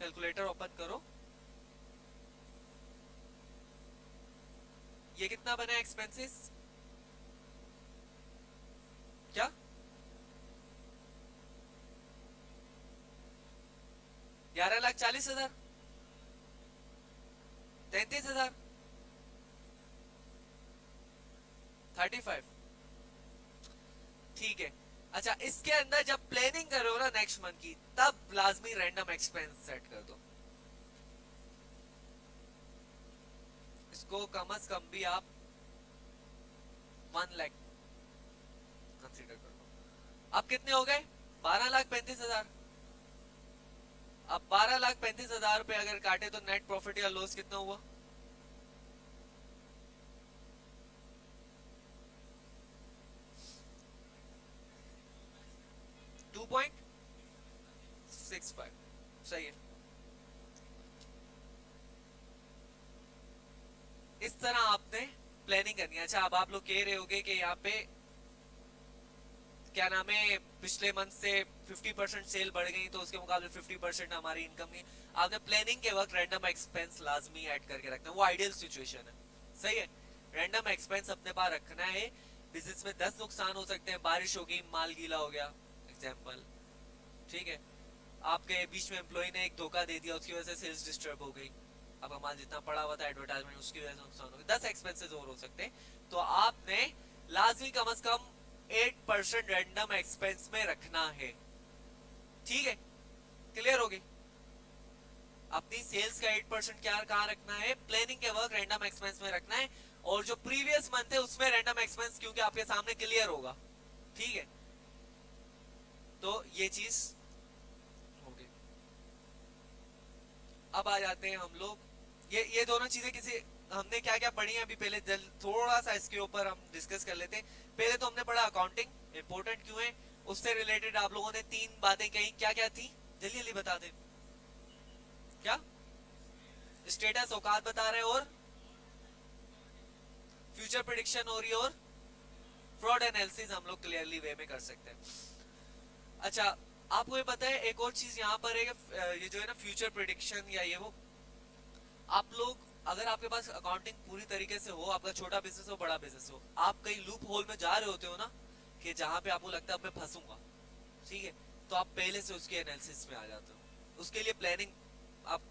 कैलकुलेटर ओपन करो। ये कितना बना एक्सपेंसेस, क्या 11,40,000, 33,000, 35, ठीक है। अच्छा, इसके अंदर जब प्लानिंग कर रहे हो ना नेक्स्ट मंथ की, तब लाजमी रैंडम एक्सपेंस सेट कर दो। इसको कम से कम भी आप 1 लाख कंसीडर कर लो। अब कितने हो गए? 12,35,000। अब 12,35,000 रुपए अगर काटे तो नेट प्रॉफिट या लॉस कितना हुआ? 2.65, सही है। इस तरह आपने प्लानिंग करनी है। अच्छा, अब आप लोग कह रहे होगे कि यहाँ पे क्या नाम है, पिछले मंथ से 50% सेल बढ़ गई तो उसके मुकाबले 50% हमारी इनकम नहीं। आपने प्लानिंग के वक्त रैंडम एक्सपेंस लाजमी ऐड करके रखना है, वो आइडियल सिचुएशन है, सही है। रैंडम एक्सपेंस अपने पास रखना है। बिजनेस में 10 नुकसान हो सकते हैं, बारिश हो गई, माल गीला हो गया, एग्जाम्पल, ठीक है। आपके बीच में एम्प्लॉय ने एक धोखा दे दिया, उसकी वजह से सेल्स डिस्टर्ब हो गई, आपका माल जितना पड़ा हुआ था एडवर्टाइजमेंट उसकी वजह से नुकसान हो गया, 10 एक्सपेंसेस और हो सकते हैं। तो आपने लाजमी कम से कम 8% रैंडम एक्सपेंस में रखना है, ठीक है। क्लियर होगी? अपनी सेल्स का 8% क्या कहां रखना है? प्लानिंग के वक्त रैंडम एक्सपेंस में रखना है। और जो प्रीवियस मंथ है उसमें रैंडम एक्सपेंस, क्योंकि आपके सामने क्लियर होगा, ठीक है। तो ये चीज होगी। अब आ जाते हैं हम लोग, ये दोनों चीजें किसी, हमने क्या क्या पढ़ी है अभी, पहले थोड़ा सा इसके ऊपर हम डिस्कस कर लेते हैं। पहले तो हमने पढ़ा अकाउंटिंग इंपॉर्टेंट क्यों है, उससे रिलेटेड आप लोगों ने 3 बातें कही, क्या क्या थी? जल्दी जल्दी बता दें। क्या? स्टेटस औकात बता रहे, और फ्यूचर प्रिडिक्शन हो रही है, और फ्रॉड एनालिसिस हम लोग क्लियरली वे में कर सकते हैं। अच्छा, आपको ये पता है एक और चीज यहाँ पर है, ये जो है ना फ्यूचर प्रिडिक्शन या ये वो, आप लोग अगर आपके पास अकाउंटिंग पूरी तरीके से हो, आपका छोटा बिजनेस हो बड़ा बिजनेस हो, आप कहीं लूप होल में जा रहे होते हो ना, कि जहां पे आपको लगता है अब मैं फंसूंगा, ठीक है, तो आप पहले से उसके एनालिसिस में आ जाते हो, उसके लिए प्लानिंग आप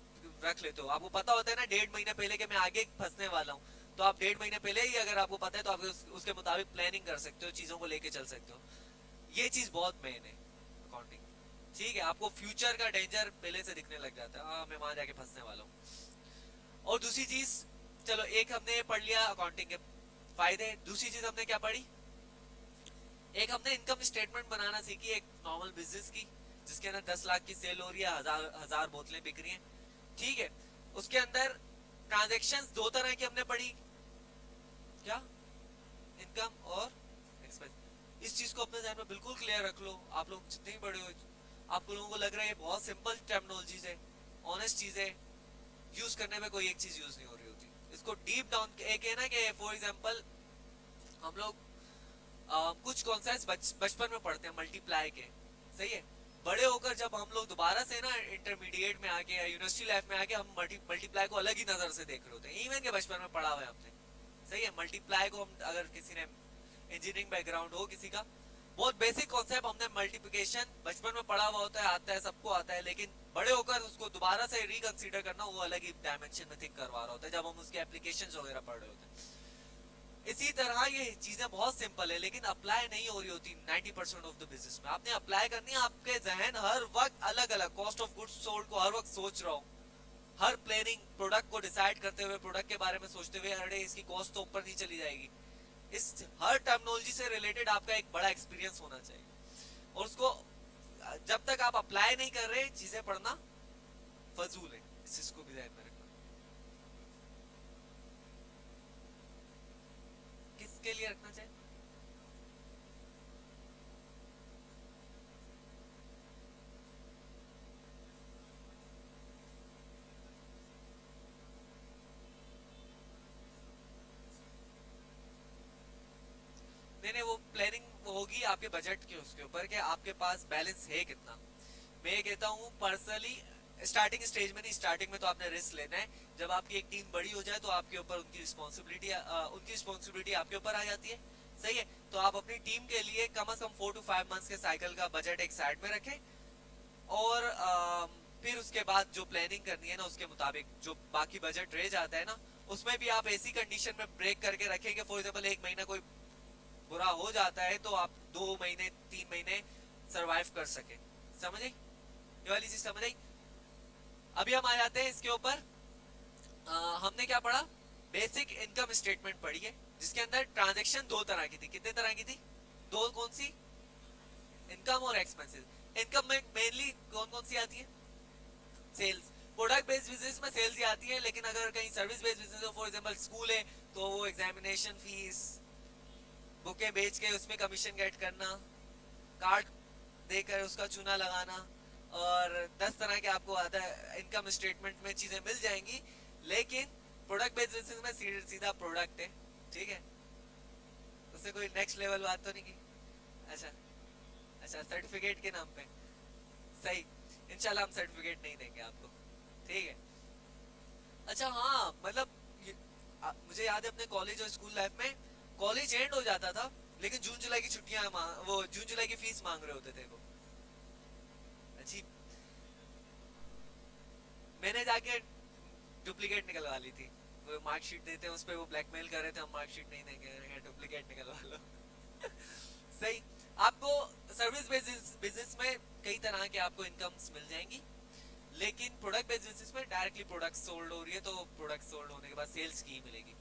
रख लेते हो। आपको पता होता है ना 1.5 महीने पहले कि मैं आगे फंसने वाला हूँ, तो आप 1.5 महीने पहले ही अगर आपको पता है तो आप उसके मुताबिक प्लानिंग कर सकते हो, चीजों को लेके चल सकते हो। ये चीज बहुत मेन है अकाउंटिंग, ठीक है। आपको फ्यूचर का डेंजर पहले से दिखने लग जाता है, हाँ मैं वहां जाके फंसने वाला हूँ। और दूसरी चीज, चलो एक हमने पढ़ लिया अकाउंटिंग के फायदे, दूसरी चीज हमने क्या पढ़ी? एक हमने इनकम स्टेटमेंट बनाना सीखी, एक नॉर्मल बिजनेस की, जिसके अंदर 10 लाख की सेल हो रही है, हजार बोतलें बिक रही हैं, ठीक है। उसके अंदर ट्रांजेक्शन 2 तरह की हमने पढ़ी, क्या? इनकम और एक्सपेंस। इस चीज को अपने ध्यान में बिल्कुल क्लियर रख लो। आप लोग जितने ही बड़े हो, आप लोगों को लग रहा है ये बहुत सिंपल टर्मिनोलॉजीज है, ऑनेस्ट चीज है, यूज करने में कोई एक चीज यूज नहीं हो रही होती। इसको डीप डाउन, एक है ना कि फॉर एग्जांपल हम लोग कुछ कॉन्सेप्ट बचपन में पढ़ते हैं मल्टीप्लाई के, सही है। बड़े होकर जब हम लोग दोबारा से ना इंटरमीडिएट में आके या यूनिवर्सिटी लाइफ में आके हम मल्टीप्लाई को अलग ही नजर से देख रहे होते हैं, इवन के बचपन में पढ़ा हुआ है हमने, सही है। मल्टीप्लाई को हम, अगर किसी ने इंजीनियरिंग बैकग्राउंड हो किसी का, बहुत बेसिक कॉन्सेप्ट हमने मल्टीप्लिकेशन बचपन में पढ़ा हुआ होता है, आता है, सबको आता है, लेकिन बड़े होकर उसको दोबारा से रिकंसीडर करना वो अलग ही डायमेंशन में थिंक करवा रहा होता है, जब हम उसके एप्लीकेशंस वगैरह पढ़ रहे होते हैं। इसी तरह ये चीजें बहुत सिंपल है, लेकिन अप्लाई नहीं हो रही होती 90% ऑफ द बिजनेस में। आपने अप्लाई करनी है, आपके जहन हर वक्त अलग अलग, कॉस्ट ऑफ गुड्स सोल्ड को हर वक्त सोच रहा हूँ, हर प्लानिंग प्रोडक्ट को डिसाइड करते हुए, प्रोडक्ट के बारे में सोचते हुए, अरे इसकी कॉस्ट तो ऊपर नहीं चली जाएगी, इस हर टर्मिनोलॉजी से रिलेटेड आपका एक बड़ा एक्सपीरियंस होना चाहिए। और उसको जब तक आप अप्लाई नहीं कर रहे, चीजें पढ़ना फजूल है, इस चीज को भी ध्यान में रखना। किसके लिए रखना चाहिए? नहीं नहीं, वो प्लानिंग होगी आपके बजट के उसके ऊपर कि आपके पास बैलेंस है कितना। मैं ये कहता हूँ पर्सनली, स्टार्टिंग स्टेज में नहीं, स्टार्टिंग में तो आपने रिस्क लेना है। जब आपकी एक टीम बड़ी हो जाए तो आपके ऊपर उनकी रिस्पॉन्सिबिलिटी आपके ऊपर आ जाती है, सही है। तो आप अपनी टीम के लिए कम से कम 4 to 5 मंथ्स के साइकिल का बजट एक साइड में रखें, और फिर उसके बाद जो प्लानिंग करनी है ना, उसके मुताबिक जो बाकी बजट रह जाता है ना, उसमें भी आप ऐसी कंडीशन में ब्रेक करके रखेंगे, फॉर एग्जाम्पल 1 महीना कोई बुरा हो जाता है तो आप 2 महीने 3 महीने सरवाइव कर सके। समझ आई ये वाली चीज? समझ आई? अभी हम आ जाते हैं इसके ऊपर। हमने क्या पढ़ा? बेसिक इनकम स्टेटमेंट पढ़ी है, जिसके अंदर ट्रांजैक्शन दो तरह की थी। कितने तरह की थी? दो। कौन सी? इनकम और एक्सपेंसेस। इनकम में मेनली कौन कौन सी आती है? सेल्स। प्रोडक्ट बेस्ड बिजनेस में सेल्स ही आती है, लेकिन अगर कहीं सर्विस बेस्ड बिजनेस हो, फॉर एग्जांपल स्कूल है, तो वो एग्जामिनेशन फीस, बुकें बेच के उसमें कमीशन गेट करना, कार्ड देकर उसका चूना लगाना, और 10 तरह के आपको अदर इनकम स्टेटमेंट में चीजें मिल जाएंगी। लेकिन प्रोडक्ट बेस्ड बिजनेस में सीधा प्रोडक्ट है, ठीक है? उससे कोई नेक्स्ट लेवल बात तो नहीं की? अच्छा अच्छा, सर्टिफिकेट के नाम पे? सही। इंशाल्लाह हम सर्टिफिकेट नहीं देंगे आपको, ठीक है? अच्छा हाँ, मतलब मुझे याद है अपने कॉलेज और स्कूल लाइफ में, कॉलेज एंड हो जाता था लेकिन जून जुलाई की छुट्टियां वो जून जुलाई की फीस मांग रहे होते थे वो। अजीब। मैंने जाके डुप्लीकेट निकलवा ली थी। वो मार्कशीट देते हैं, उस पे वो ब्लैकमेल कर रहे थे, हम मार्कशीट नहीं देंगे, डुप्लीकेट निकलवा लो। सही। आपको सर्विस बेस्ड बिजनेस में कई तरह के आपको इनकम्स मिल जाएंगी, लेकिन प्रोडक्ट बेस्ड बिजनेस में डायरेक्टली प्रोडक्ट सोल्ड हो रही है तो प्रोडक्ट सोल्ड होने के बाद सेल्स की मिलेगी।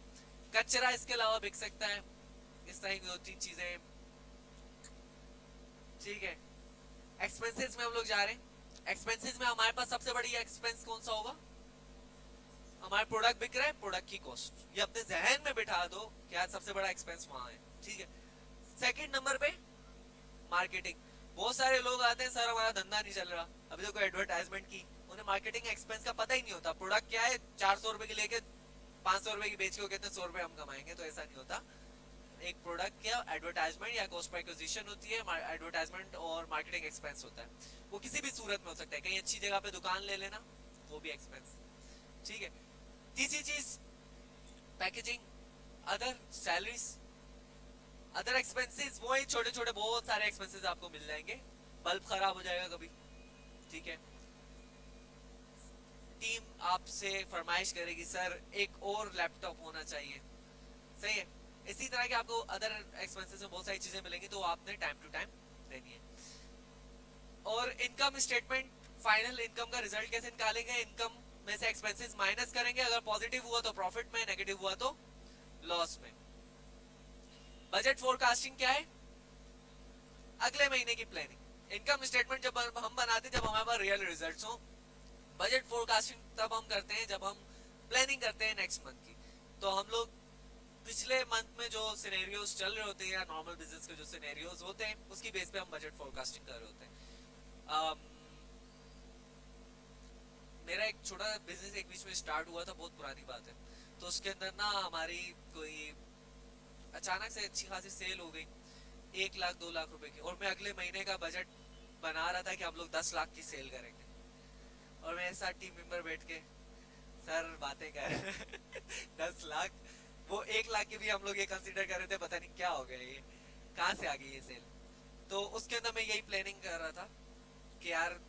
कचरा इसके अलावा बिक सकता है। इस तरह की 2-3 चीजें, ठीक है? एक्सपेंसेस में हम लोग जा रहे हैं। एक्सपेंसेस में हमारे पास सबसे बड़ी एक्सपेंस कौन सा होगा? हमारे प्रोडक्ट बिक रहे हैं, प्रोडक्ट की कॉस्ट। ये अपने जहन में बिठा दो कि आज सबसे बड़ा एक्सपेंस वहां है, ठीक है? सेकंड नंबर पे मार्केटिंग। बहुत सारे लोग आते हैं, सर हमारा धंधा नहीं चल रहा, अभी तो कोई एडवर्टाइजमेंट की। उन्हें मार्केटिंग एक्सपेंस का पता ही नहीं होता। प्रोडक्ट क्या है, 400 रुपए की लेके 500 रुपए की बेच के कहते हैं 100 रुपए हम कमाएंगे, तो ऐसा नहीं होता। एक प्रोडक्ट क्या एडवर्टाइजमेंट या कॉस्ट पर एक्विजिशन होती है, एडवर्टाइजमेंट और मार्केटिंग एक्सपेंस होता है। वो किसी भी सूरत में हो सकता है। कहीं अच्छी जगह पे दुकान ले लेना, वो भी एक्सपेंस, ठीक है? तीसरी चीज packaging, other salaries, other expenses. वो ही छोटे छोटे बहुत सारे एक्सपेंसेस आपको मिल जाएंगे। बल्ब खराब हो जाएगा कभी, ठीक है? टीम आपसे फरमाइश करेगी सर एक और लैपटॉप होना चाहिए, सही है? इसी तरह के आपको अदर एक्सपेंसेस में बहुत सारी चीजें मिलेंगी, तो आपने टाइम टू टाइम देनी है। और इनकम स्टेटमेंट, फाइनल इनकम का रिजल्ट कैसे निकालेंगे? इनकम में से एक्सपेंसेस माइनस करेंगे, अगर पॉजिटिव हुआ तो प्रॉफिट में, नेगेटिव हुआ तो लॉस में। बजट फोरकास्टिंग क्या है? अगले महीने की प्लानिंग। इनकम स्टेटमेंट जब हम बनाते हैं जब हमारे पास रियल रिजल्ट्स हो। बजट फोरकास्टिंग तब हम करते हैं जब हम प्लानिंग करते हैं नेक्स्ट मंथ की। तो हम लोग पिछले मंथ में जो सिनेरियोज चल रहे होते हैं या नॉर्मल बिजनेस के जो सिनेरियोज होते हैं उसकी बेस पे हम बजट फोरकास्टिंग कर रहे होते हैं। मेरा एक छोटा बिजनेस एक बीच में स्टार्ट हुआ था, बहुत पुरानी बात है। तो उसके अंदर ना हमारी कोई अचानक से अच्छी खासी सेल हो गई, 1 लाख 2 लाख रुपए की। और मैं अगले महीने का बजट बना रहा था कि हम लोग 10 लाख की सेल करेंगे। और मेरे साथ टीम मेंबर बैठ के सर बातें कर 10 लाख, वो 1 लाख की भी हम लोग ये कंसीडर कर रहे थे, पता नहीं क्या हो गया, ये कहाँ से आ गई ये सेल। तो उसके अंदर मैं यही प्लानिंग कर रहा था कि यार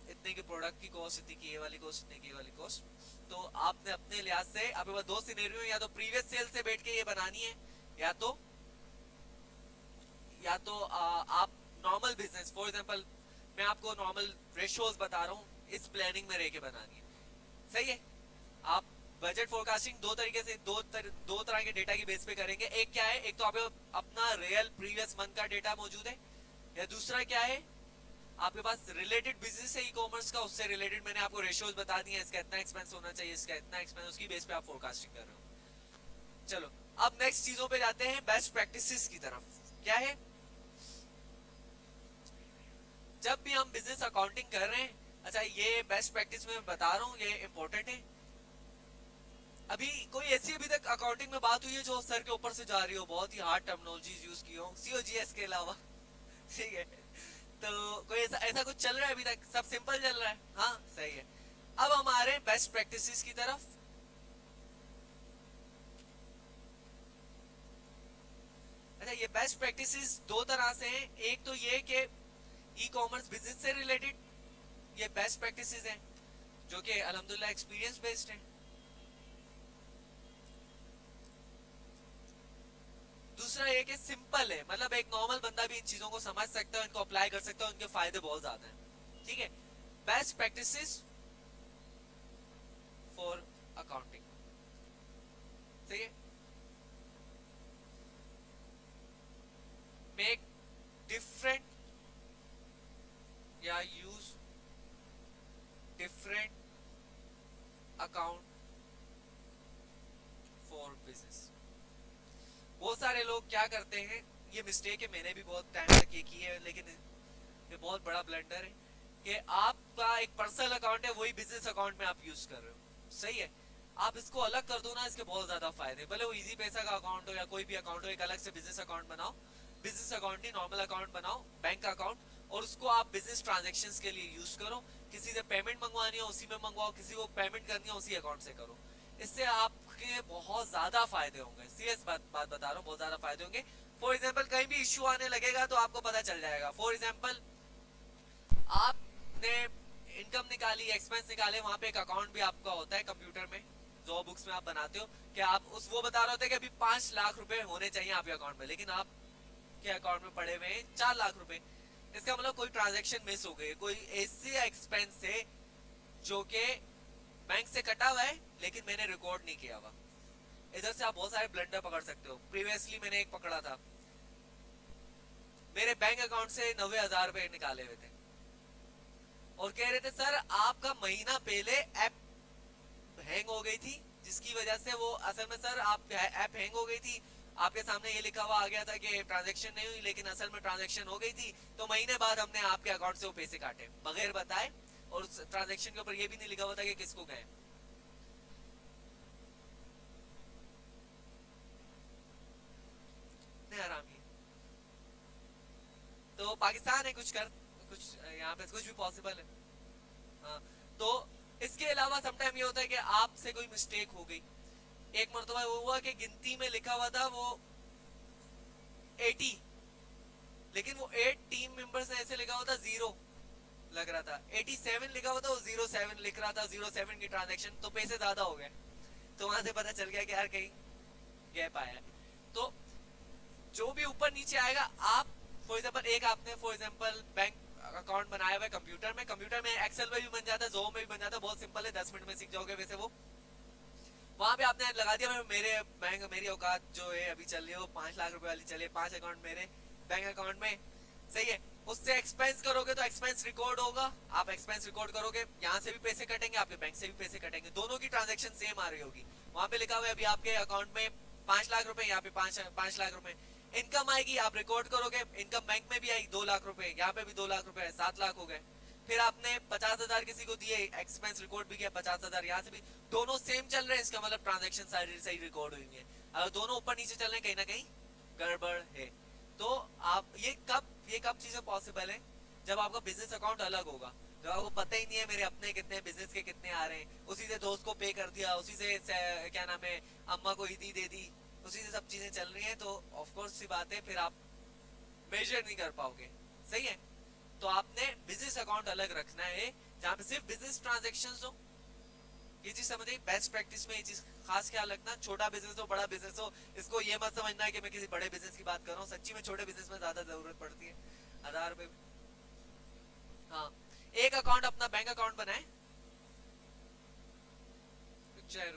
इतने की प्रोडक्ट की कॉस्ट, इतनी की ये वाली कॉस्ट, इतने की वाली कॉस्ट। तो आपने अपने लिहाज से आपके पास दो सिनेरियो, या तो प्रीवियस सेल से बैठ के ये बनानी है, या तो आप नॉर्मल बिजनेस, फॉर एग्जांपल मैं आपको नॉर्मल रेशियोज बता रहा हूँ, इस प्लानिंग में रह के बनानी है, सही है? आप बजट फोरकास्टिंग दो तरीके से दो तरह के डेटा की बेस पे करेंगे। एक क्या है, एक तो आपके अपना रियल प्रीवियस मंथ का डेटा मौजूद है, या दूसरा क्या है, आपके पास रिलेटेड बिजनेस है ई कॉमर्स का, उससे रिलेटेड मैंने आपको रेशियोज बता दिए, इसका इतना एक्सपेंस होना चाहिए, इसका इतना एक्सपेंस, उसकी बेस पे आप फोरकास्टिंग कर रहे हो। चलो अब नेक्स्ट चीजों पे जाते हैं, बेस्ट प्रैक्टिसेस की तरफ। क्या है? जब भी हम बिजनेस अकाउंटिंग कर रहे हैं, अच्छा ये बेस्ट प्रैक्टिस में बता रहा हूँ, ये इंपॉर्टेंट है। अभी कोई ऐसी अभी तक अकाउंटिंग में बात हुई है जो सर के ऊपर से जा रही हो, बहुत ही हार्ड टर्मिनोलॉजीज यूज की हो सीओजीएस के अलावा? ठीक है, तो कोई ऐसा कुछ चल रहा है अभी तक? सब सिंपल चल रहा है? हाँ सही है। अब हम आ रहे हैं बेस्ट प्रैक्टिसेस की तरफ। अच्छा ये बेस्ट प्रैक्टिसेस दो तरह से हैं। एक तो ये कि ई कॉमर्स बिजनेस से रिलेटेड ये बेस्ट प्रैक्टिसेस हैं, जो कि अल्हम्दुलिल्लाह एक्सपीरियंस बेस्ड हैं। दूसरा ये कि सिंपल है, मतलब एक नॉर्मल बंदा भी इन चीजों को समझ सकता है, इनको अप्लाई कर सकता है, उनके फायदे बहुत ज्यादा हैं, ठीक है। बेस्ट प्रैक्टिसेस फॉर अकाउंटिंग, सही है। मेक डिफरेंट या use different account for business. बहुत सारे लोग क्या करते हैं, ये मिस्टेक है, मैंने भी बहुत टाइम तक ये की है, लेकिन ये बहुत बड़ा ब्लंडर है कि आपका एक पर्सनल अकाउंट है, वही बिजनेस अकाउंट में आप यूज कर रहे हो, सही है। आप इसको अलग कर दो ना, इसके बहुत ज्यादा फायदे, भले वो इजी पैसा का अकाउंट हो या कोई भी अकाउंट हो, एक अलग से बिजनेस अकाउंट बनाओ, बिजनेस अकाउंट नहीं नॉर्मल अकाउंट बनाओ, बैंक अकाउंट, और उसको आप बिजनेस ट्रांजेक्शन्स के लिए यूज करो। किसी से पेमेंट मंगवानी हो उसी में मंगवाओ, किसी को पेमेंट करनी हो उसी अकाउंट से करो। इससे आपके बहुत ज्यादा फायदे होंगे, सीरियस बात बता रहा हूँ, बहुत ज्यादा फायदे होंगे। फॉर एग्जाम्पल कहीं भी इश्यू आने लगेगा तो आपको पता चल जाएगा। फॉर एग्जाम्पल आपने इनकम निकाली, एक्सपेंस निकाले, वहां पे एक अकाउंट भी आपका होता है कंप्यूटर में, जो बुक्स में आप बनाते हो कि आप उस वो बता रहे होते हैं कि अभी 5 लाख रुपए होने चाहिए आपके अकाउंट में, लेकिन आपके अकाउंट में पड़े हुए हैं 4 लाख रुपए। इसका मतलब कोई ट्रांजेक्शन मिस हो गई, कोई ऐसे एक्सपेंस है जो कि बैंक से कटा हुआ है लेकिन मैंने रिकॉर्ड नहीं किया हुआ। इधर से आप बहुत सारे ब्लंडर पकड़ सकते हो। प्रीवियसली मैंने एक पकड़ा था, मेरे बैंक अकाउंट से 90,000 रुपए निकाले हुए थे और कह रहे थे सर आपका महीना पहले ऐप हैंग हो गई थी, जिसकी वजह से वो असल में सर आप ऐप हैंग हो गई थी, आपके सामने ये लिखा हुआ आ गया था कि ट्रांजैक्शन नहीं हुई, लेकिन असल में ट्रांजैक्शन हो गई थी, तो महीने बाद हमने आपके अकाउंट से वो पैसे काटे बगैर बताए, और उस ट्रांजैक्शन के ऊपर ये भी नहीं लिखा हुआ था कि किसको गए। आराम ही तो पाकिस्तान है, कुछ कर कुछ यहाँ पे कुछ भी पॉसिबल है। हाँ, तो इसके अलावा समटाइम ये होता है कि आपसे कोई मिस्टेक हो गई। एक मरतबा वो हुआ कि गिनती में लिखा हुआ था वो 80, लेकिन वो 8 टीम मेंबर्स ने ऐसे लिखा हुआ था 0 लग रहा था, 87 लिखा हुआ था, वो 07 लिख रहा था, 07 की ट्रांजेक्शन, तो पैसे ज्यादा हो गए। तो वहां से पता चल गया कि यार कहीं गैप आया है। तो जो भी ऊपर नीचे आएगा, आप फॉर एग्जांपल एक आपने फॉर एग्जांपल बैंक अकाउंट बनाया हुआ है कंप्यूटर में, कंप्यूटर में एक्सेल में भी बन जाता है, जो में भी बन जाता है, बहुत सिंपल है, 10 मिनट में सीख जाओगे वैसे वो। वहां पे आपने लगा दिया मेरे बैंक, मेरी औकात जो है अभी चल रही है वो 5 लाख रुपए वाली चलिए, 5 अकाउंट मेरे बैंक अकाउंट में, सही है। उससे एक्सपेंस करोगे तो एक्सपेंस रिकॉर्ड होगा, आप एक्सपेंस रिकॉर्ड करोगे, यहाँ से भी पैसे कटेंगे, आपके बैंक से भी पैसे कटेंगे, दोनों की ट्रांजेक्शन सेम आ रही होगी। वहां पे लिखा हुआ है अभी आपके अकाउंट में 5 लाख रुपए, यहाँ पे 5 लाख रुपए इनकम आएगी, आप रिकॉर्ड करोगे, इनकम बैंक में भी आई 2 लाख रुपए, यहाँ पे भी 2 लाख रुपए, 7 लाख हो गए। फिर आपने 50,000 किसी को दिए, एक्सपेंस रिकॉर्ड भी किया 50,000, यहाँ से भी दोनों सेम चल रहे हैं, इसका मतलब ट्रांजेक्शन सारी सही रिकॉर्ड हुई है। अगर दोनों ऊपर नीचे चल रहे हैं, कहीं ना कहीं गड़बड़ है। तो आप ये कब चीजें पॉसिबल है, जब आपका बिजनेस अकाउंट अलग होगा, जब आपको पता ही नहीं है मेरे अपने कितने, बिजनेस के कितने आ रहे हैं, उसी से दोस्त को पे कर दिया, उसी से क्या नाम है अम्मा को ईदी दे दी, उसी से सब चीजें चल रही हैं, तो ऑफ कोर्स सी बात है फिर आप मेजर नहीं कर पाओगे, सही है। तो आपने बिजनेस अकाउंट अलग रखना है जहां पे सिर्फ बिजनेस ट्रांजैक्शंस हो। ये चीज समझिए, बेस्ट प्रैक्टिस में ये चीज खास ख्याल रखना, छोटा बिजनेस हो बड़ा बिजनेस हो, इसको ये मत समझना है कि मैं किसी बड़े बिजनेस की बात कर रहा हूँ, सच्ची में छोटे बिजनेस में ज्यादा जरूरत पड़ती है, 1,000 रुपए। हाँ, एक अकाउंट अपना बैंक अकाउंट बनाए, रुक जाए